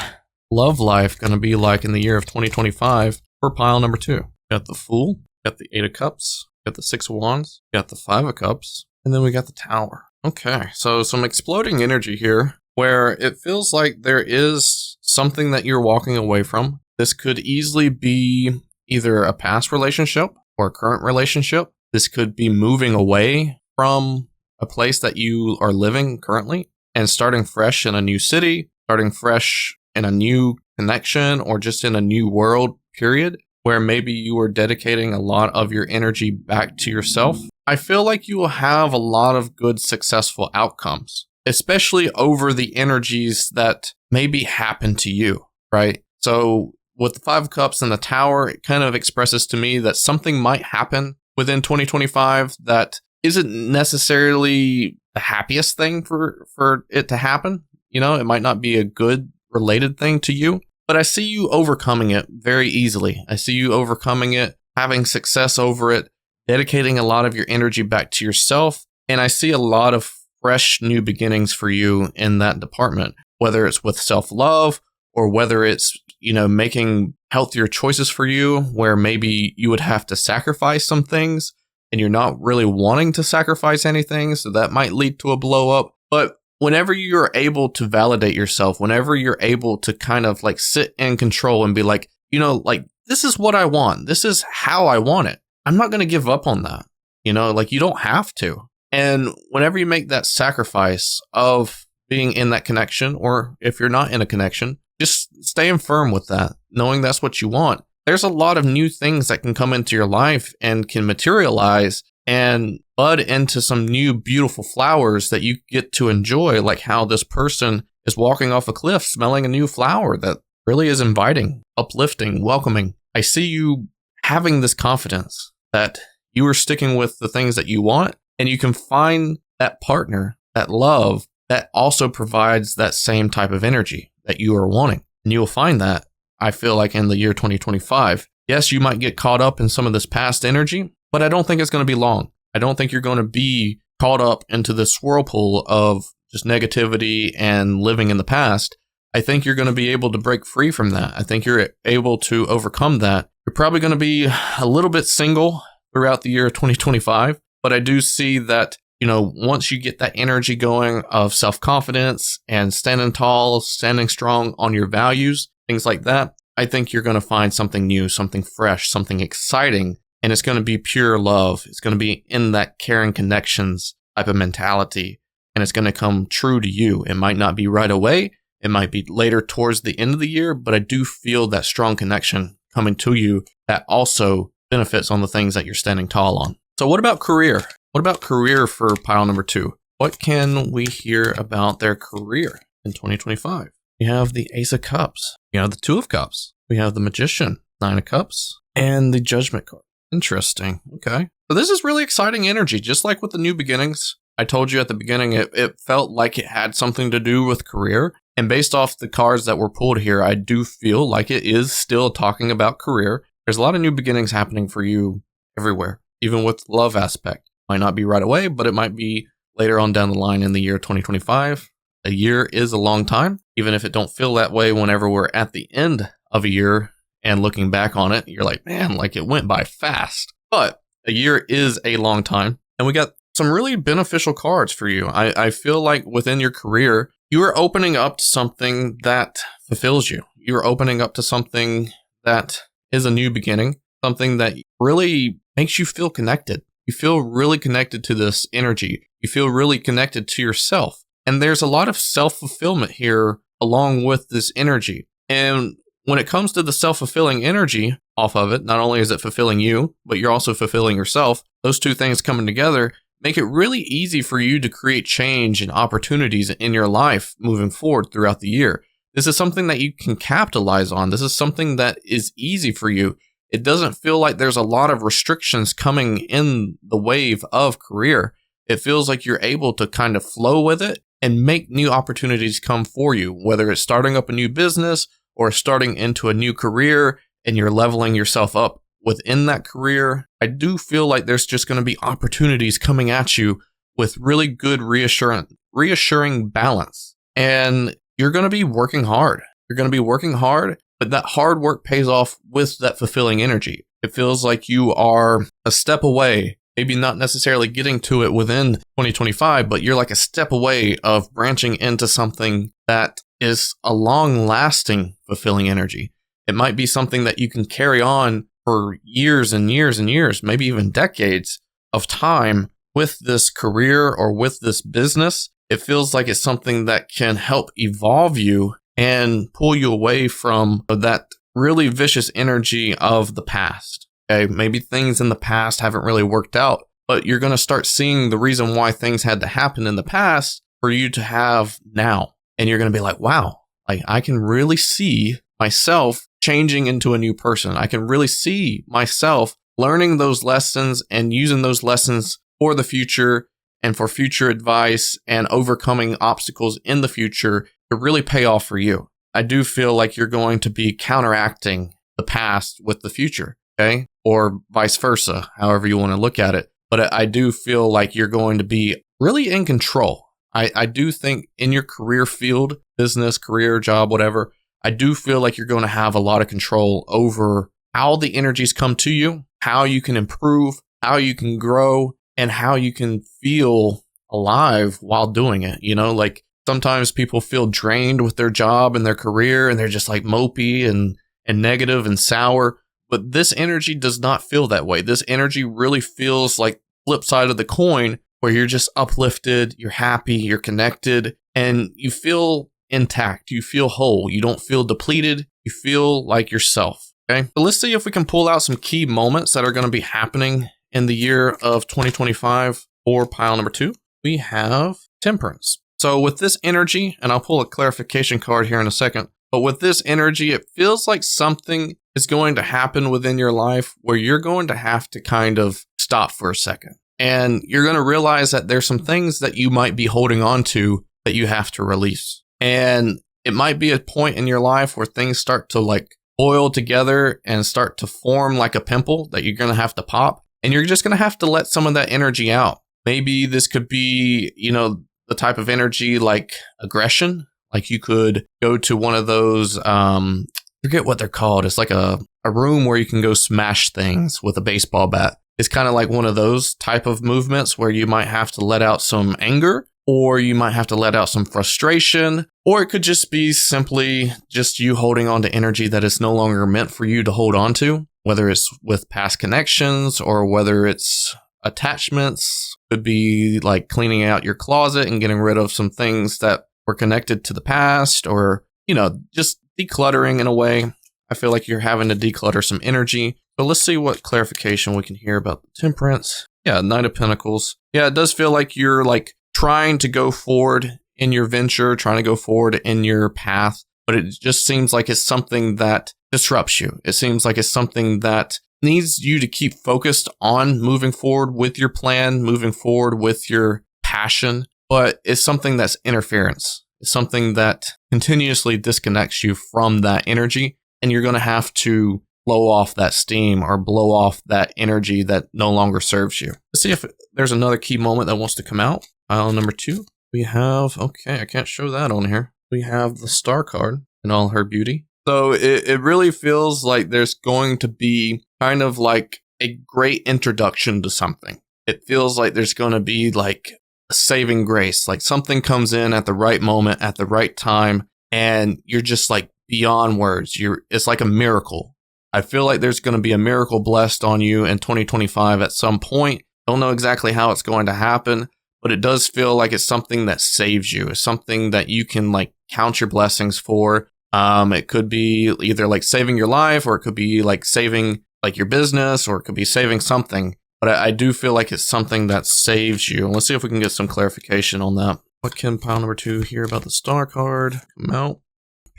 love life going to be like in the year of 2025 for pile number 2? Got the Fool, got the 8 of Cups, got the 6 of Wands, got the 5 of Cups, and then we got the Tower. Okay, so some exploding energy here where it feels like there is something that you're walking away from. This could easily be either a past relationship or a current relationship. This could be moving away from a place that you are living currently and starting fresh in a new city, starting fresh in a new connection, or just in a new world, period, where maybe you are dedicating a lot of your energy back to yourself. I feel like you will have a lot of good, successful outcomes, especially over the energies that maybe happen to you, right? So with the 5 of Cups and the Tower, it kind of expresses to me that something might happen within 2025 that isn't necessarily the happiest thing for it to happen. You know, it might not be a good related thing to you, but I see you overcoming it very easily. I see you overcoming it, having success over it, dedicating a lot of your energy back to yourself. And I see a lot of fresh new beginnings for you in that department, whether it's with self-love or whether it's, you know, making healthier choices for you where maybe you would have to sacrifice some things and you're not really wanting to sacrifice anything. So that might lead to a blow up. But whenever you're able to validate yourself, whenever you're able to kind of like sit in control and be like, you know, like, this is what I want. This is how I want it. I'm not going to give up on that. You know, like, you don't have to. And whenever you make that sacrifice of being in that connection, or if you're not in a connection, just staying firm with that, knowing that's what you want. There's a lot of new things that can come into your life and can materialize and bud into some new beautiful flowers that you get to enjoy, like how this person is walking off a cliff smelling a new flower that really is inviting, uplifting, welcoming. I see you having this confidence that you are sticking with the things that you want, and you can find that partner, that love, that also provides that same type of energy that you are wanting. And you will find that, I feel like, in the year 2025. Yes, you might get caught up in some of this past energy, but I don't think it's going to be long. I don't think you're going to be caught up into this whirlpool of just negativity and living in the past. I think you're going to be able to break free from that. I think you're able to overcome that. You're probably going to be a little bit single throughout the year 2025, but I do see that, you know, once you get that energy going of self-confidence and standing tall, standing strong on your values, things like that, I think you're going to find something new, something fresh, something exciting, and it's going to be pure love. It's going to be in that caring connections type of mentality, and it's going to come true to you. It might not be right away. It might be later towards the end of the year, but I do feel that strong connection coming to you that also benefits on the things that you're standing tall on. So what about career? What about career for pile number 2? What can we hear about their career in 2025? We have the Ace of Cups. We have the Two of Cups. We have the Magician, Nine of Cups, and the Judgment card. Interesting. Okay. So this is really exciting energy, just like with the new beginnings. I told you at the beginning, it felt like it had something to do with career. And based off the cards that were pulled here, I do feel like it is still talking about career. There's a lot of new beginnings happening for you everywhere, even with love aspect. Might not be right away, but it might be later on down the line in the year 2025. A year is a long time, even if it don't feel that way whenever we're at the end of a year and looking back on it. You're like, man, like it went by fast. But a year is a long time. And we got some really beneficial cards for you. I feel like within your career, you are opening up to something that fulfills you. You're opening up to something that is a new beginning, something that really makes you feel connected. You feel really connected to this energy. You feel really connected to yourself. And there's a lot of self-fulfillment here along with this energy. And when it comes to the self-fulfilling energy off of it, not only is it fulfilling you, but you're also fulfilling yourself. Those two things coming together make it really easy for you to create change and opportunities in your life moving forward throughout the year. This is something that you can capitalize on. This is something that is easy for you. It doesn't feel like there's a lot of restrictions coming in the wave of career. It feels like you're able to kind of flow with it and make new opportunities come for you, whether it's starting up a new business or starting into a new career and you're leveling yourself up within that career. I do feel like there's just going to be opportunities coming at you with really good reassuring balance. And you're going to be working hard. You're going to be working hard, but that hard work pays off with that fulfilling energy. It feels like you are a step away, maybe not necessarily getting to it within 2025, but you're like a step away of branching into something that is a long-lasting fulfilling energy. It might be something that you can carry on for years and years and years, maybe even decades of time with this career or with this business. It feels like it's something that can help evolve you and pull you away from that really vicious energy of the past. Okay, maybe things in the past haven't really worked out, but you're going to start seeing the reason why things had to happen in the past for you to have now. And you're going to be like, wow, like I can really see myself changing into a new person. I can really see myself learning those lessons and using those lessons for the future and for future advice and overcoming obstacles in the future to really pay off for you. I do feel like you're going to be counteracting the past with the future, okay? Or vice versa, however you want to look at it. But I do feel like you're going to be really in control. I do think in your career field, business, career, job, whatever, I do feel like you're going to have a lot of control over how the energies come to you, how you can improve, how you can grow, and how you can feel alive while doing it. You know, like sometimes people feel drained with their job and their career, and they're just like mopey and negative and sour. But this energy does not feel that way. This energy really feels like flip side of the coin, where you're just uplifted, you're happy, you're connected, and you feel intact. You feel whole. You don't feel depleted. You feel like yourself. Okay. So let's see if we can pull out some key moments that are going to be happening in the year of 2025 for pile number 2. We have Temperance. So with this energy, and I'll pull a clarification card here in a second, but with this energy, it feels like something is going to happen within your life where you're going to have to kind of stop for a second. And you're going to realize that there's some things that you might be holding on to that you have to release. And it might be a point in your life where things start to like boil together and start to form like a pimple that you're going to have to pop. And you're just going to have to let some of that energy out. Maybe this could be, you know, the type of energy like aggression. Like you could go to one of those, forget what they're called. It's like a room where you can go smash things with a baseball bat. It's kind of like one of those type of movements where you might have to let out some anger, or you might have to let out some frustration, or it could just be simply just you holding on to energy that is no longer meant for you to hold on to, whether it's with past connections or whether it's attachments. Could be like cleaning out your closet and getting rid of some things that were connected to the past, or, you know, just decluttering in a way. I feel like you're having to declutter some energy. So let's see what clarification we can hear about the Temperance. Yeah, Knight of Pentacles. Yeah, it does feel like you're like trying to go forward in your venture, trying to go forward in your path, but it just seems like it's something that disrupts you. It seems like it's something that needs you to keep focused on moving forward with your plan, moving forward with your passion, but it's something that's interference. It's something that continuously disconnects you from that energy, and you're going to have to blow off that steam or blow off that energy that no longer serves you. Let's see if there's another key moment that wants to come out. Pile number 2. We have, okay, I can't show that on here. We have the Star card in all her beauty. So it really feels like there's going to be kind of like a great introduction to something. It feels like there's going to be like a saving grace, like something comes in at the right moment, at the right time, and you're just like beyond words. It's like a miracle. I feel like there's going to be a miracle blessed on you in 2025 at some point. Don't know exactly how it's going to happen, but it does feel like it's something that saves you. It's something that you can like count your blessings for. It could be either like saving your life, or it could be like saving like your business, or it could be saving something. But I do feel like it's something that saves you. Let's see if we can get some clarification on that. What can pile number 2 hear about the Star card? Come out.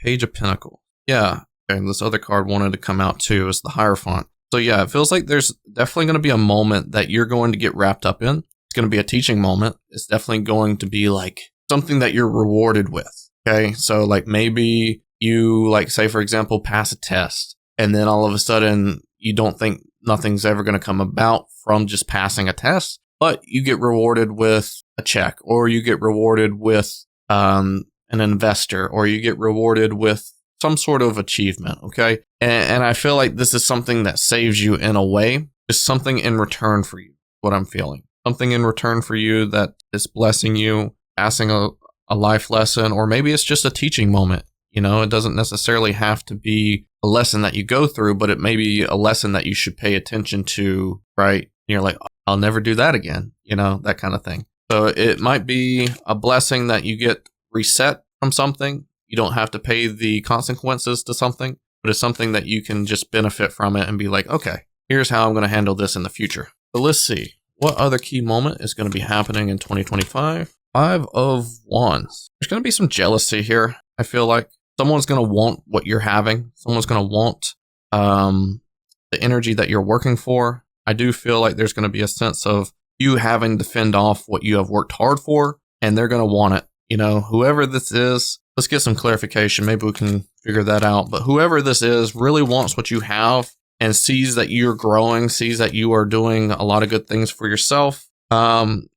Page of Pentacles. Yeah. And this other card wanted to come out too, is the Hierophant. So yeah, it feels like there's definitely going to be a moment that you're going to get wrapped up in. It's going to be a teaching moment. It's definitely going to be like something that you're rewarded with. Okay. So like maybe you like, say for example, pass a test, and then all of a sudden you don't think nothing's ever going to come about from just passing a test, but you get rewarded with a check, or you get rewarded with an investor, or you get rewarded with some sort of achievement, okay? And I feel like this is something that saves you in a way. It's something in return for you, what I'm feeling. Something in return for you that is blessing you, passing a life lesson, or maybe it's just a teaching moment. You know, it doesn't necessarily have to be a lesson that you go through, but it may be a lesson that you should pay attention to, right? And you're like, I'll never do that again, you know, that kind of thing. So it might be a blessing that you get reset from something. You don't have to pay the consequences to something, but it's something that you can just benefit from it and be like, okay, here's how I'm going to handle this in the future. So let's see. What other key moment is going to be happening in 2025? 5 of Wands. There's going to be some jealousy here. I feel like someone's going to want what you're having. Someone's going to want the energy that you're working for. I do feel like there's going to be a sense of you having to fend off what you have worked hard for, and they're going to want it. You know, whoever this is, let's get some clarification. Maybe we can figure that out. But whoever this is really wants what you have and sees that you're growing, sees that you are doing a lot of good things for yourself. And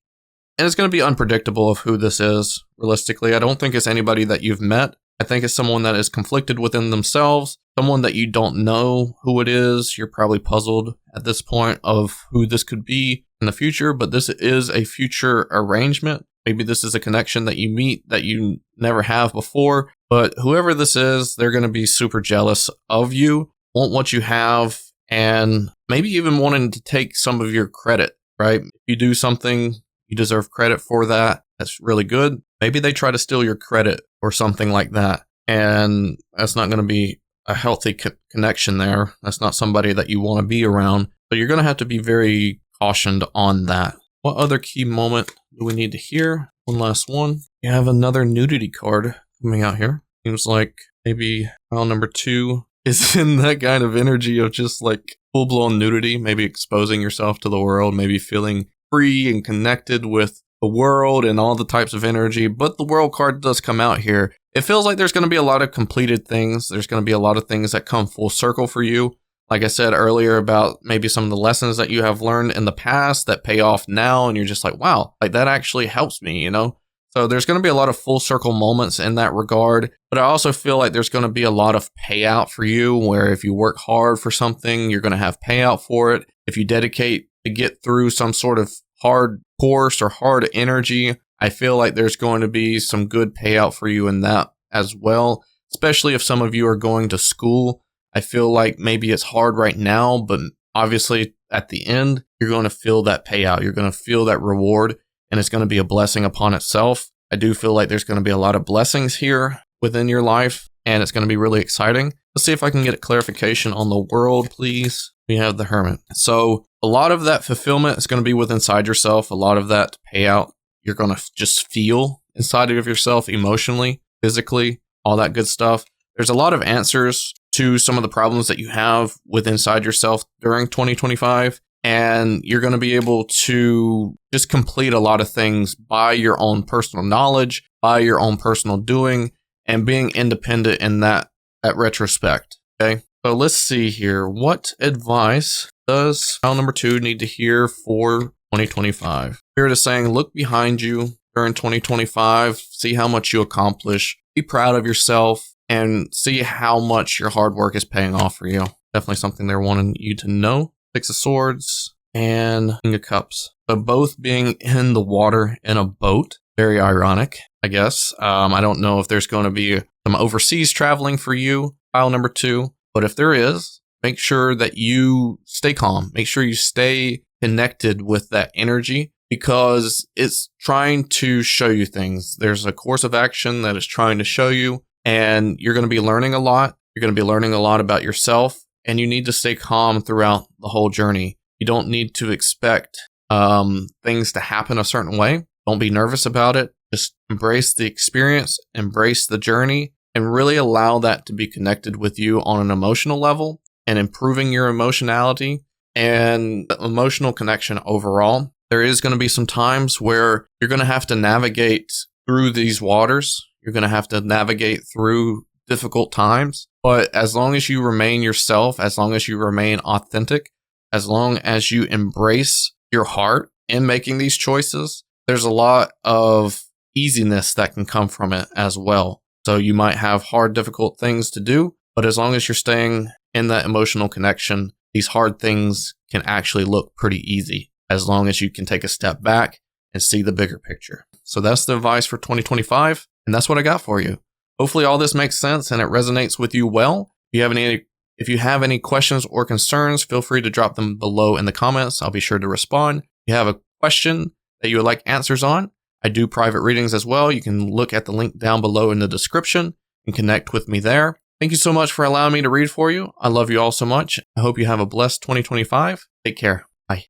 it's going to be unpredictable of who this is, realistically. I don't think it's anybody that you've met. I think it's someone that is conflicted within themselves, someone that you don't know who it is. You're probably puzzled at this point of who this could be in the future, but this is a future arrangement. Maybe this is a connection that you meet that you never have before, but whoever this is, they're going to be super jealous of you, want what you have, and maybe even wanting to take some of your credit, right? If you do something, you deserve credit for that. That's really good. Maybe they try to steal your credit or something like that, and that's not going to be a healthy connection there. That's not somebody that you want to be around, so you're going to have to be very cautioned on that. What other key moment do we need to hear? One last one. You have another nudity card coming out here. Seems like maybe pile number 2 is in that kind of energy of just like full-blown nudity, maybe exposing yourself to the world, maybe feeling free and connected with the world and all the types of energy. But the world card does come out here. It feels like there's going to be a lot of completed things. There's going to be a lot of things that come full circle for you. Like I said earlier about maybe some of the lessons that you have learned in the past that pay off now, and you're just like, wow, like that actually helps me, you know? So there's going to be a lot of full circle moments in that regard, but I also feel like there's going to be a lot of payout for you, where if you work hard for something, you're going to have payout for it. If you dedicate to get through some sort of hard course or hard energy, I feel like there's going to be some good payout for you in that as well, especially if some of you are going to school. I feel like maybe it's hard right now, but obviously at the end, you're going to feel that payout. You're going to feel that reward, and it's going to be a blessing upon itself. I do feel like there's going to be a lot of blessings here within your life, and it's going to be really exciting. Let's see if I can get a clarification on the world, please. We have the Hermit. So a lot of that fulfillment is going to be within inside yourself. A lot of that payout, you're going to just feel inside of yourself emotionally, physically, all that good stuff. There's a lot of answers to some of the problems that you have within inside yourself during 2025. And you're going to be able to just complete a lot of things by your own personal knowledge, by your own personal doing, and being independent in that retrospect. Okay. So let's see here. What advice does pile number 2 need to hear for 2025? Spirit is saying, look behind you during 2025, see how much you accomplish, be proud of yourself, and see how much your hard work is paying off for you. Definitely something they're wanting you to know. 6 of Swords and King of Cups. So both being in the water in a boat. Very ironic, I guess. I don't know if there's going to be some overseas traveling for you, pile number 2. But if there is, make sure that you stay calm. Make sure you stay connected with that energy, because it's trying to show you things. There's a course of action that is trying to show you, and you're going to be learning a lot. You're going to be learning a lot about yourself, and you need to stay calm throughout the whole journey. You don't need to expect things to happen a certain way. Don't be nervous about it. Just embrace the experience, embrace the journey, and really allow that to be connected with you on an emotional level and improving your emotionality and emotional connection overall. There is going to be some times where you're going to have to navigate through these waters. You're going to have to navigate through difficult times. But as long as you remain yourself, as long as you remain authentic, as long as you embrace your heart in making these choices, there's a lot of easiness that can come from it as well. So you might have hard, difficult things to do, but as long as you're staying in that emotional connection, these hard things can actually look pretty easy, as long as you can take a step back and see the bigger picture. So that's the advice for 2025, and that's what I got for you. Hopefully all this makes sense and it resonates with you well. If you have any questions or concerns, feel free to drop them below in the comments. I'll be sure to respond. If you have a question that you would like answers on, I do private readings as well. You can look at the link down below in the description and connect with me there. Thank you so much for allowing me to read for you. I love you all so much. I hope you have a blessed 2025. Take care. Bye.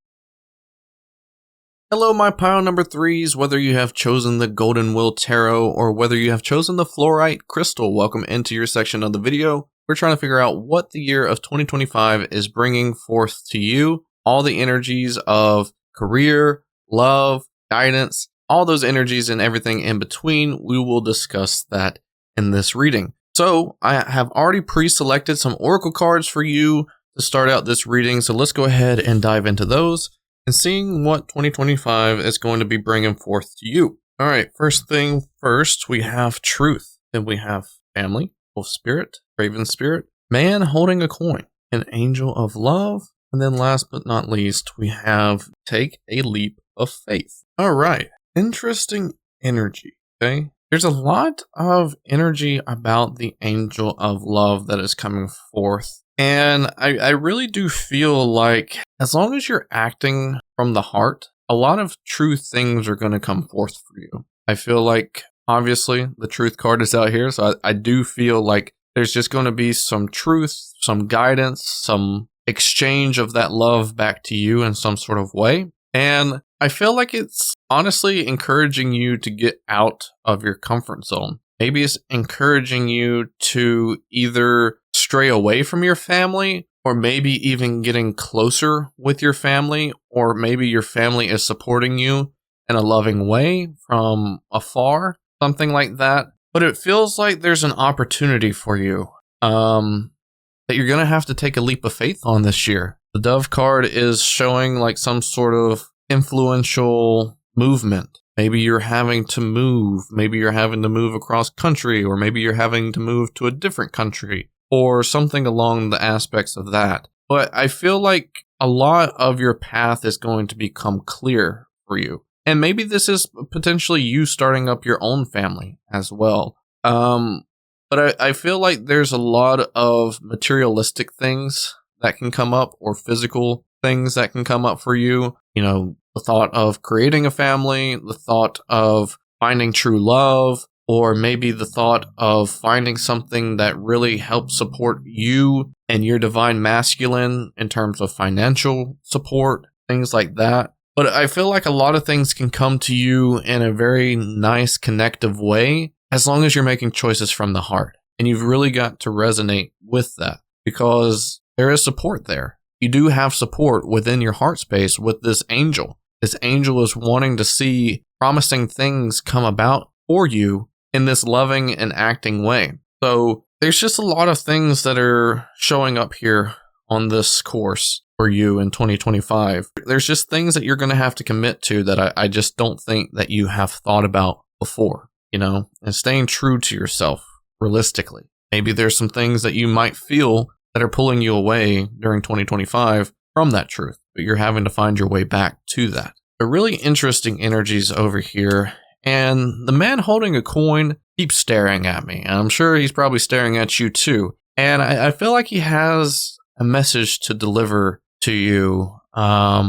Hello, my pile number 3s. Whether you have chosen the Golden Wheel Tarot or whether you have chosen the Fluorite Crystal, welcome into your section of the video. We're trying to figure out what the year of 2025 is bringing forth to you. All the energies of career, love, guidance, all those energies and everything in between. We will discuss that in this reading. So I have already pre-selected some oracle cards for you to start out this reading. So let's go ahead and dive into those and seeing what 2025 is going to be bringing forth to you. All right, first thing first, we have truth. Then we have family, wolf spirit, raven spirit, man holding a coin, an angel of love. And then last but not least, we have take a leap of faith. All right, interesting energy, okay? There's a lot of energy about the angel of love that is coming forth. And I really do feel like as long as you're acting from the heart, a lot of true things are going to come forth for you. I feel like, obviously, the truth card is out here. So I do feel like there's just going to be some truth, some guidance, some exchange of that love back to you in some sort of way. And I feel like it's honestly encouraging you to get out of your comfort zone. Maybe it's encouraging you to either stray away from your family, or maybe even getting closer with your family, or maybe your family is supporting you in a loving way from afar, something like that. But it feels like there's an opportunity for you that you're going to have to take a leap of faith on this year. The Dove card is showing like some sort of influential movement. Maybe you're having to move. Maybe you're having to move across country, or maybe you're having to move to a different country, or something along the aspects of that. But I feel like a lot of your path is going to become clear for you. And maybe this is potentially you starting up your own family as well. But I feel like there's a lot of materialistic things that can come up, or physical things that can come up for you. You know, the thought of creating a family, the thought of finding true love, or maybe the thought of finding something that really helps support you and your divine masculine in terms of financial support, things like that. But I feel like a lot of things can come to you in a very nice, connective way, as long as you're making choices from the heart. And you've really got to resonate with that, because there is support there. You do have support within your heart space with this angel. This angel is wanting to see promising things come about for you in this loving and acting way. So there's just a lot of things that are showing up here on this course for you in 2025. There's just things that you're going to have to commit to that I just don't think that you have thought about before, you know, and staying true to yourself realistically. Maybe there's some things that you might feel that are pulling you away during 2025 from that truth, but you're having to find your way back to that. A really interesting energies over here. And the man holding a coin keeps staring at me. And I'm sure he's probably staring at you too. And I feel like he has a message to deliver to you. Let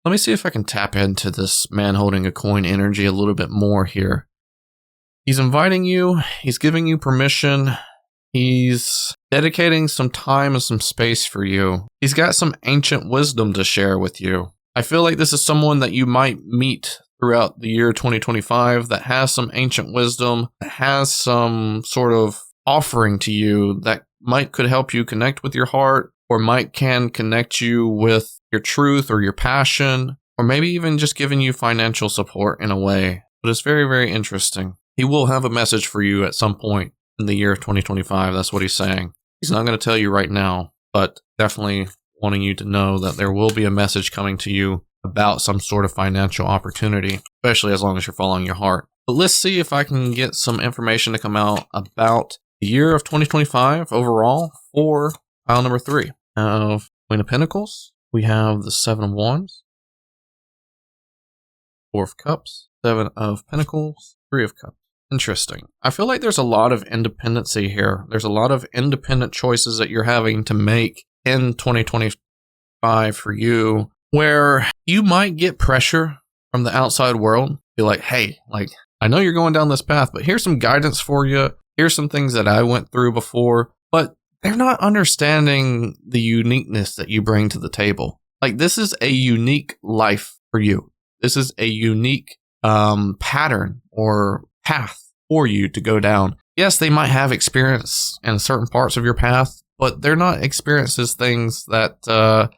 me see if I can tap into this man holding a coin energy a little bit more here. He's inviting you. He's giving you permission. He's dedicating some time and some space for you. He's got some ancient wisdom to share with you. I feel like this is someone that you might meet throughout the year 2025 that has some ancient wisdom, that has some sort of offering to you that could help you connect with your heart, or can connect you with your truth or your passion, or maybe even just giving you financial support in a way. But it's very, very interesting. He will have a message for you at some point in the year of 2025. That's what he's saying. He's not going to tell you right now, but definitely wanting you to know that there will be a message coming to you about some sort of financial opportunity, especially as long as you're following your heart. But let's see if I can get some information to come out about the year of 2025 overall for pile number 3 of Queen of Pentacles. We have the 7 of Wands, 4 of Cups, 7 of Pentacles, 3 of Cups. Interesting. I feel like there's a lot of independency here. There's a lot of independent choices that you're having to make in 2025 for you, where you might get pressure from the outside world. Be like, hey, I know you're going down this path, but here's some guidance for you. Here's some things that I went through before, but they're not understanding the uniqueness that you bring to the table. Like, this is a unique life for you. This is a unique pattern or path for you to go down. Yes, they might have experience in certain parts of your path, but they're not experiences things that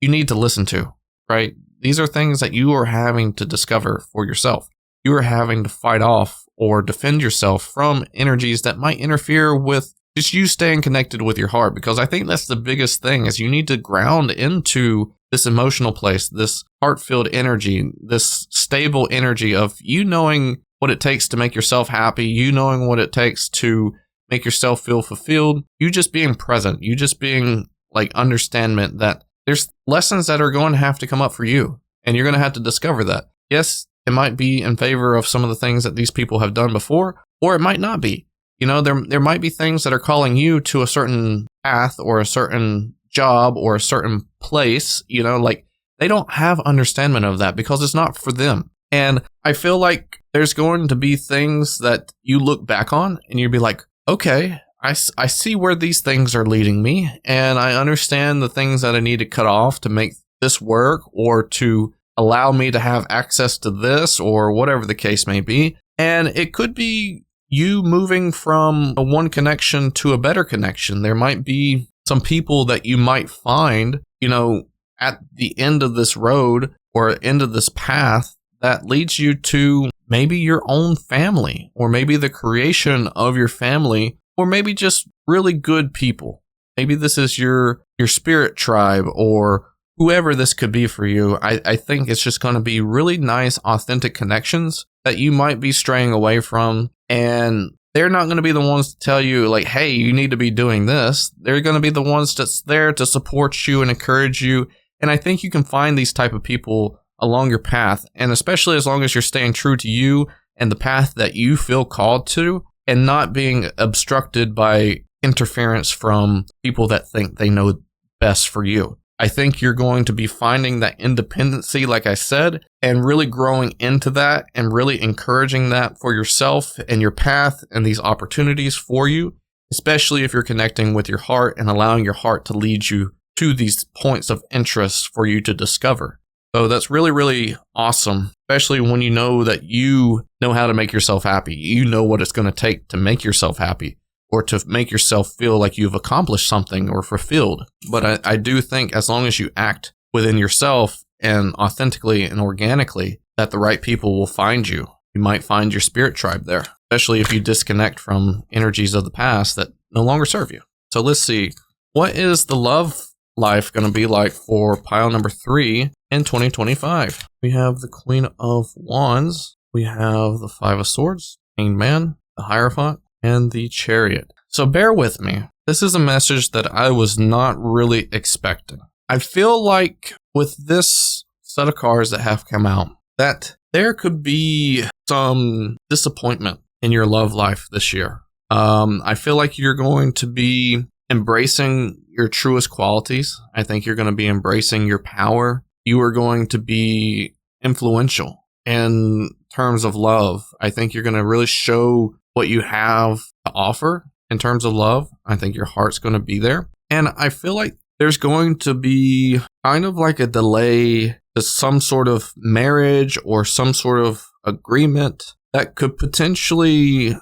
you need to listen to, right? these are things that you are having to discover for yourself. You are having to fight off or defend yourself from energies that might interfere with just you staying connected with your heart, because I think that's the biggest thing is you need to ground into this emotional place, this heart-filled energy, this stable energy of you knowing what it takes to make yourself happy, you knowing what it takes to make yourself feel fulfilled, you just being present, you just being like understandment that there's lessons that are going to have to come up for you, and you're going to have to discover that. Yes, it might be in favor of some of the things that these people have done before, or it might not be. You know, there might be things that are calling you to a certain path or a certain job or a certain place, you know, like they don't have understanding of that because it's not for them. And I feel like there's going to be things that you look back on and you'll be like, okay, I see where these things are leading me, and I understand the things that I need to cut off to make this work or to allow me to have access to this or whatever the case may be. And it could be you moving from a one connection to a better connection. There might be some people that you might find, you know, at the end of this road or end of this path that leads you to maybe your own family, or maybe the creation of your family, or maybe just really good people. Maybe this is your spirit tribe or whoever this could be for you. I think it's just going to be really nice, authentic connections that you might be straying away from. And they're not going to be the ones to tell you like, hey, you need to be doing this. They're going to be the ones that's there to support you and encourage you. And I think you can find these type of people along your path. And especially as long as you're staying true to you and the path that you feel called to, and not being obstructed by interference from people that think they know best for you. I think you're going to be finding that independency, like I said, and really growing into that and really encouraging that for yourself and your path and these opportunities for you, especially if you're connecting with your heart and allowing your heart to lead you to these points of interest for you to discover. So that's really, really awesome, especially when you know that you know how to make yourself happy. You know what it's going to take to make yourself happy, or to make yourself feel like you've accomplished something or fulfilled. But I do think as long as you act within yourself and authentically and organically, that the right people will find you. You might find your spirit tribe there, especially if you disconnect from energies of the past that no longer serve you. So let's see. What is the love life going to be like for pile number 3 in 2025? We have the Queen of Wands. We have the Five of Swords, Hanged Man, the Hierophant, and the Chariot. So bear with me. This is a message that I was not really expecting. I feel like with this set of cards that have come out, that there could be some disappointment in your love life this year. I feel like you're going to be embracing your truest qualities. I think you're going to be embracing your power. You are going to be influential in terms of love. I think you're going to really show what you have to offer in terms of love. I think your heart's going to be there. And I feel like there's going to be kind of like a delay to some sort of marriage or some sort of agreement that could potentially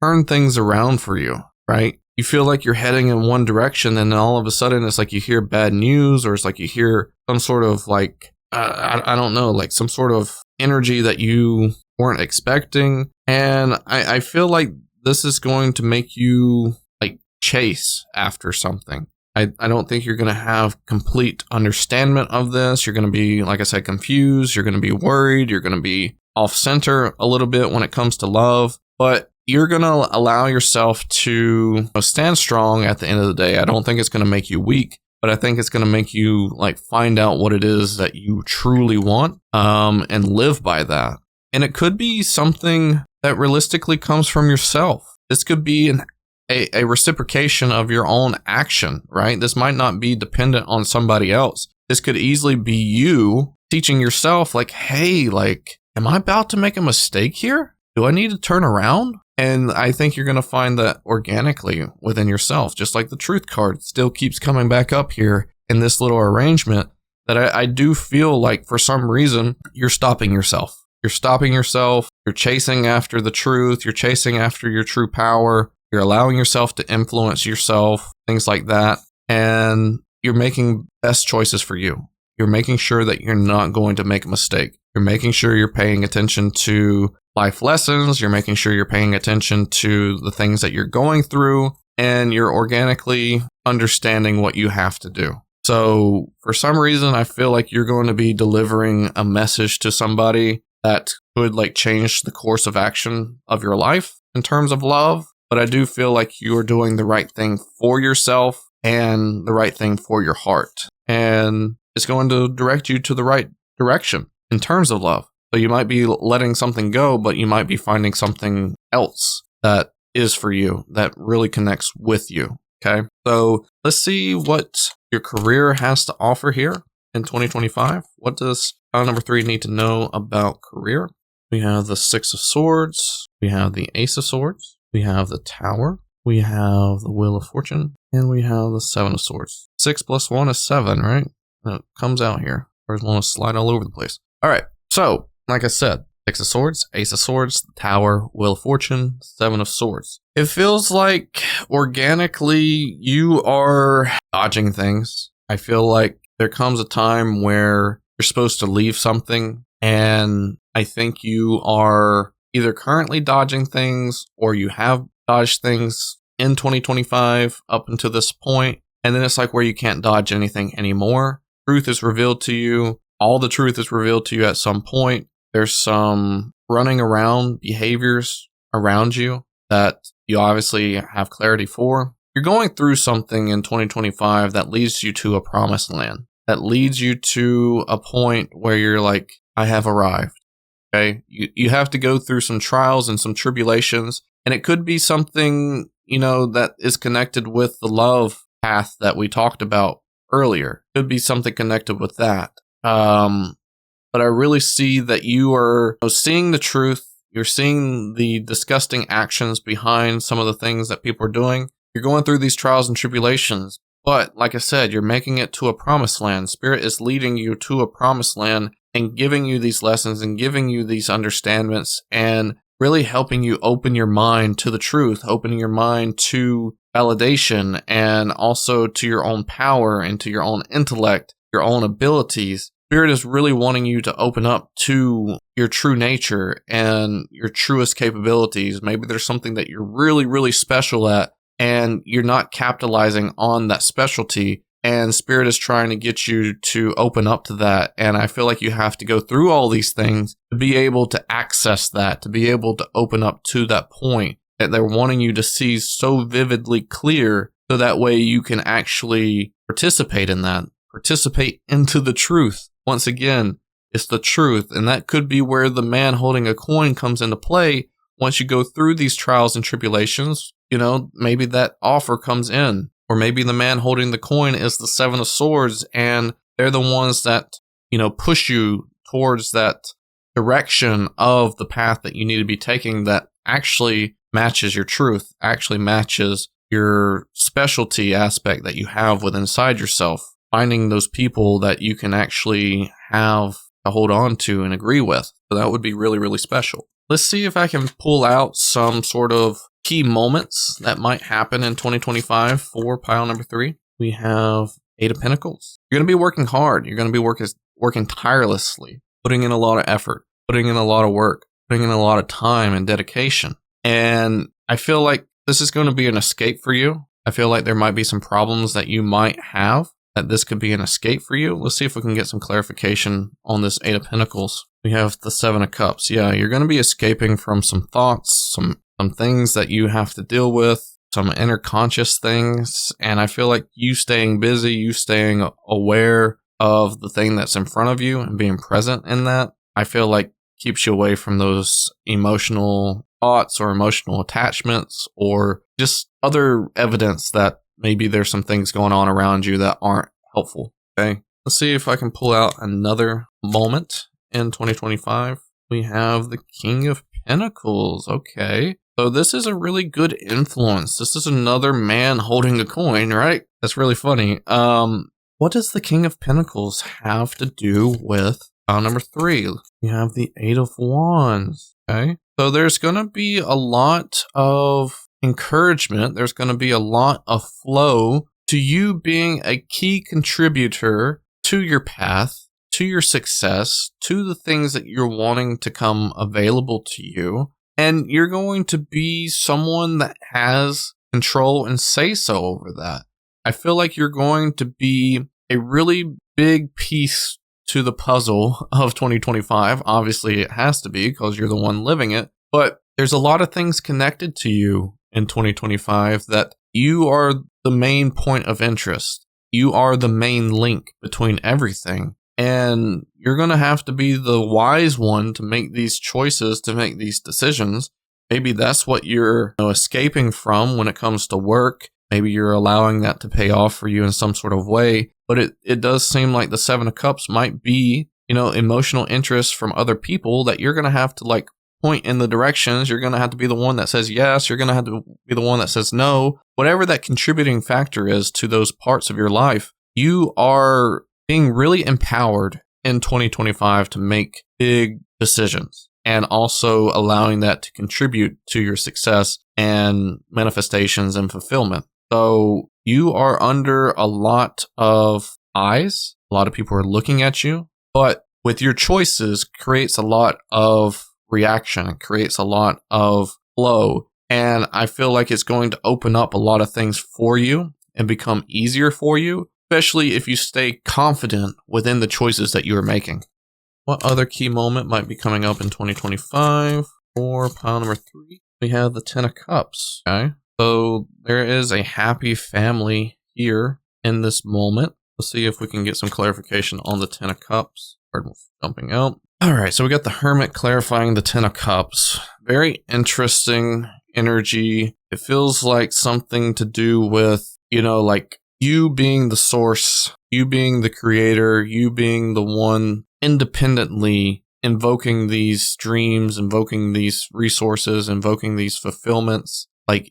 turn things around for you, right? You feel like you're heading in one direction, and then all of a sudden it's like you hear bad news, or it's like you hear some sort of like, I don't know, like some sort of energy that you weren't expecting. And I feel like this is going to make you like chase after something. I don't think you're going to have complete understanding of this. You're going to be, like I said, confused. You're going to be worried. You're going to be off center a little bit when it comes to love, but you're going to allow yourself to stand strong at the end of the day. I don't think it's going to make you weak, but I think it's going to make you like find out what it is that you truly want, and live by that. And it could be something that realistically comes from yourself. This could be a reciprocation of your own action, right? This might not be dependent on somebody else. This could easily be you teaching yourself like, hey, like, am I about to make a mistake here? Do I need to turn around? And I think you're going to find that organically within yourself, just like the Truth card still keeps coming back up here in this little arrangement, that I do feel like for some reason you're stopping yourself. You're stopping yourself. You're chasing after the truth. You're chasing after your true power. You're allowing yourself to influence yourself, things like that. And you're making best choices for you. You're making sure that you're not going to make a mistake. You're making sure you're paying attention to life lessons. You're making sure you're paying attention to the things that you're going through, and you're organically understanding what you have to do. So for some reason, I feel like you're going to be delivering a message to somebody that could like change the course of action of your life in terms of love. But I do feel like you are doing the right thing for yourself and the right thing for your heart. And it's going to direct you to the right direction in terms of love. So you might be letting something go, but you might be finding something else that is for you, that really connects with you. Okay, so let's see what your career has to offer here in 2025. What does pile number 3 need to know about career? We have the 6 of Swords. We have the Ace of Swords. We have the Tower. We have the Wheel of Fortune. And we have the 7 of Swords. 6 plus 1 is 7, right? It comes out here. I just want to slide all over the place. All right, so like I said, 6 of Swords, Ace of Swords, the Tower, Wheel of Fortune, 7 of Swords. It feels like organically you are dodging things. I feel like there comes a time where you're supposed to leave something, and I think you are either currently dodging things or you have dodged things in 2025 up until this point, and then it's like where you can't dodge anything anymore. Truth is revealed to you. All the truth is revealed to you at some point. There's some running around behaviors around you that you obviously have clarity for. You're going through something in 2025 that leads you to a promised land, that leads you to a point where you're like, I have arrived. Okay. You have to go through some trials and some tribulations, and it could be something, that is connected with the love path that we talked about earlier. It could be something connected with that. But I really see that you are seeing the truth. You're seeing the disgusting actions behind some of the things that people are doing. You're going through these trials and tribulations. But like I said, you're making it to a promised land. Spirit is leading you to a promised land and giving you these lessons and giving you these understandings and really helping you open your mind to the truth, opening your mind to validation and also to your own power and to your own intellect, your own abilities. Spirit is really wanting you to open up to your true nature and your truest capabilities. Maybe there's something that you're really, really special at and you're not capitalizing on that specialty. And Spirit is trying to get you to open up to that. And I feel like you have to go through all these things to be able to access that, to be able to open up to that point that they're wanting you to see so vividly clear, so that way you can actually participate in that, participate into the truth. Once again, it's the truth. And that could be where the man holding a coin comes into play. Once you go through these trials and tribulations, maybe that offer comes in. Or maybe the man holding the coin is the 7 of Swords, and they're the ones that, push you towards that direction of the path that you need to be taking that actually matches your truth, actually matches your specialty aspect that you have within inside yourself. Finding those people that you can actually have to hold on to and agree with. So that would be really, really special. Let's see if I can pull out some sort of key moments that might happen in 2025 for pile number 3. We have 8 of Pentacles. You're going to be working hard. You're going to be working tirelessly, putting in a lot of effort, putting in a lot of work, putting in a lot of time and dedication. And I feel like this is going to be an escape for you. I feel like there might be some problems that you might have, that this could be an escape for you. Let's see if we can get some clarification on this 8 of Pentacles. We have the 7 of Cups. Yeah, you're going to be escaping from some thoughts, some things that you have to deal with, some inner conscious things. And I feel like you staying busy, you staying aware of the thing that's in front of you and being present in that, I feel like keeps you away from those emotional thoughts or emotional attachments or just other evidence that maybe there's some things going on around you that aren't helpful. Okay. Let's see if I can pull out another moment in 2025. We have the King of Pentacles. Okay. So this is a really good influence. This is another man holding a coin, right? That's really funny. What does the King of Pentacles have to do with pile number 3? We have the 8 of Wands. Okay. So there's going to be a lot of encouragement. There's going to be a lot of flow to you being a key contributor to your path, to your success, to the things that you're wanting to come available to you. And you're going to be someone that has control and say so over that. I feel like you're going to be a really big piece to the puzzle of 2025. Obviously, it has to be because you're the one living it. But there's a lot of things connected to you in 2025 that you are the main point of interest. You are the main link between everything. And you're going to have to be the wise one to make these choices, to make these decisions. Maybe that's what you're escaping from when it comes to work. Maybe you're allowing that to pay off for you in some sort of way. But it does seem like the Seven of Cups might be, emotional interest from other people that you're going to have to point in the directions. You're going to have to be the one that says yes. You're going to have to be the one that says no. Whatever that contributing factor is to those parts of your life, you are being really empowered in 2025 to make big decisions and also allowing that to contribute to your success and manifestations and fulfillment. So you are under a lot of eyes. A lot of people are looking at you, but with your choices creates a lot of reaction. It creates a lot of flow. And I feel like it's going to open up a lot of things for you and become easier for you, especially if you stay confident within the choices that you are making. What other key moment might be coming up in 2025? For pile number 3, we have the Ten of Cups. Okay, so there is a happy family here in this moment. Let's see if we can get some clarification on the Ten of Cups. Pardon, jumping out. All right, so we got the Hermit clarifying the Ten of Cups. Very interesting energy. It feels like something to do with, you being the source, you being the creator, you being the one independently invoking these dreams, invoking these resources, invoking these fulfillments.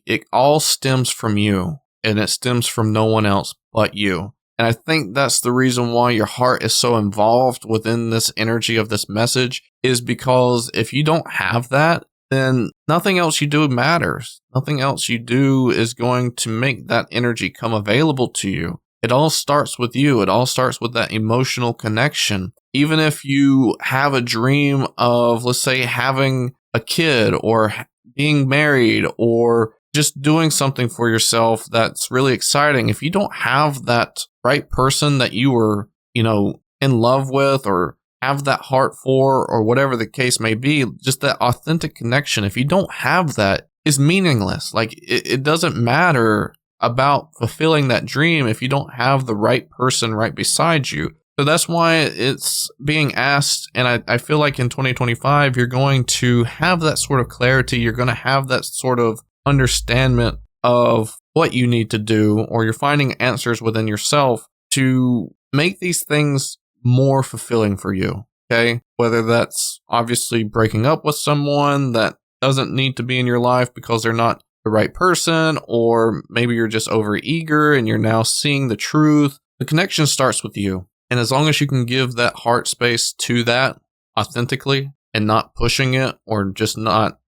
It all stems from you, and it stems from no one else but you. And I think that's the reason why your heart is so involved within this energy of this message, is because if you don't have that, then nothing else you do matters. Nothing else you do is going to make that energy come available to you. It all starts with you. It all starts with that emotional connection. Even if you have a dream of, let's say, having a kid or being married or just doing something for yourself that's really exciting, if you don't have that right person that you were, in love with or have that heart for, or whatever the case may be, just that authentic connection, if you don't have that, is meaningless. It doesn't matter about fulfilling that dream if you don't have the right person right beside you. So that's why it's being asked, and I feel like in 2025, you're going to have that sort of clarity. You're going to have that sort of understanding of what you need to do, or you're finding answers within yourself to make these things more fulfilling for you. Okay? Whether that's obviously breaking up with someone that doesn't need to be in your life because they're not the right person, or maybe you're just over eager and you're now seeing the truth. The connection starts with you. And as long as you can give that heart space to that authentically and not pushing it or just not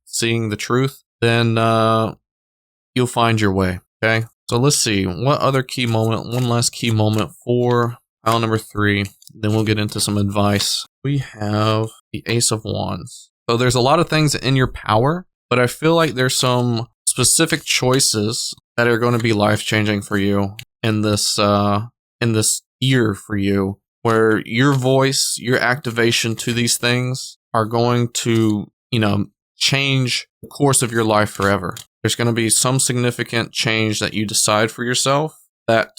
seeing the truth, then you'll find your way. Okay. So let's see what other key moment, one last key moment for pile number 3. Then we'll get into some advice. We have the Ace of Wands. So there's a lot of things in your power, but I feel like there's some specific choices that are going to be life-changing for you in this year for you, where your voice, your activation to these things are going to, change the course of your life forever. There's going to be some significant change that you decide for yourself that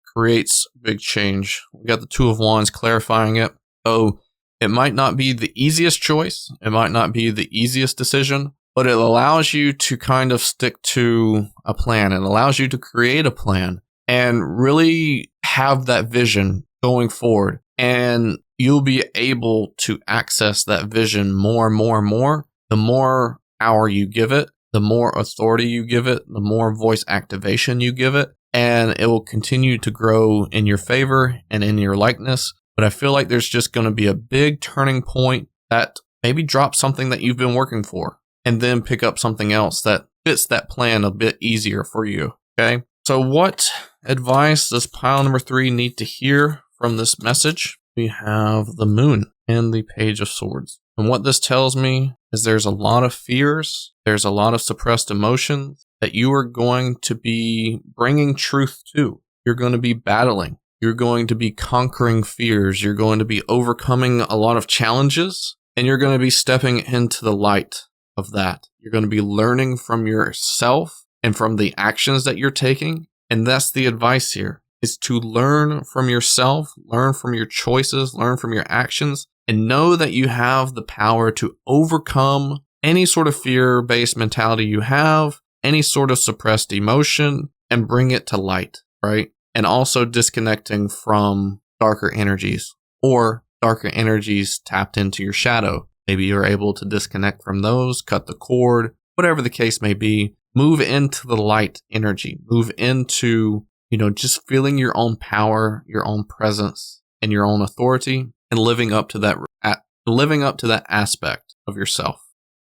creates big change. We got the Two of Wands clarifying it. So it might not be the easiest choice. It might not be the easiest decision, but it allows you to kind of stick to a plan. It allows you to create a plan and really have that vision going forward. And you'll be able to access that vision more and more and more. The more power you give it, the more authority you give it, the more voice activation you give it, and it will continue to grow in your favor and in your likeness. But I feel like there's just going to be a big turning point that maybe drop something that you've been working for and then pick up something else that fits that plan a bit easier for you. Okay. So what advice does pile number 3 need to hear from this message, we have the Moon and the Page of Swords. And what this tells me is there's a lot of fears, there's a lot of suppressed emotions that you are going to be bringing truth to. You're going to be battling. You're going to be conquering fears. You're going to be overcoming a lot of challenges, and you're going to be stepping into the light of that. You're going to be learning from yourself and from the actions that you're taking. And that's the advice here, is to learn from yourself, learn from your choices, learn from your actions, and know that you have the power to overcome any sort of fear-based mentality you have, any sort of suppressed emotion, and bring it to light, right? And also disconnecting from darker energies, or darker energies tapped into your shadow. Maybe you're able to disconnect from those, cut the cord, whatever the case may be. Move into the light energy. Move into, just feeling your own power, your own presence, and your own authority, and living up to that aspect of yourself.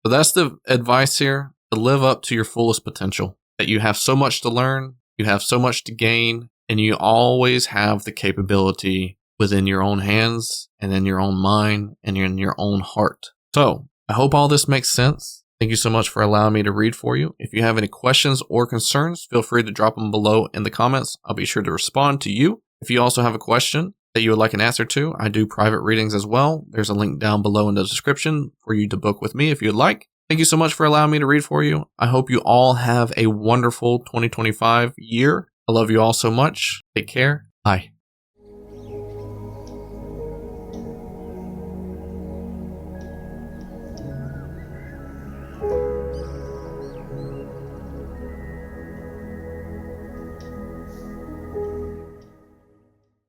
So that's the advice here, to live up to your fullest potential. That you have so much to learn, you have so much to gain, and you always have the capability within your own hands and in your own mind and in your own heart. So I hope all this makes sense. Thank you so much for allowing me to read for you. If you have any questions or concerns, feel free to drop them below in the comments. I'll be sure to respond to you. If you also have a question that you would like an answer to, I do private readings as well. There's a link down below in the description for you to book with me if you'd like. Thank you so much for allowing me to read for you. I hope you all have a wonderful 2025 year. I love you all so much. Take care. Bye.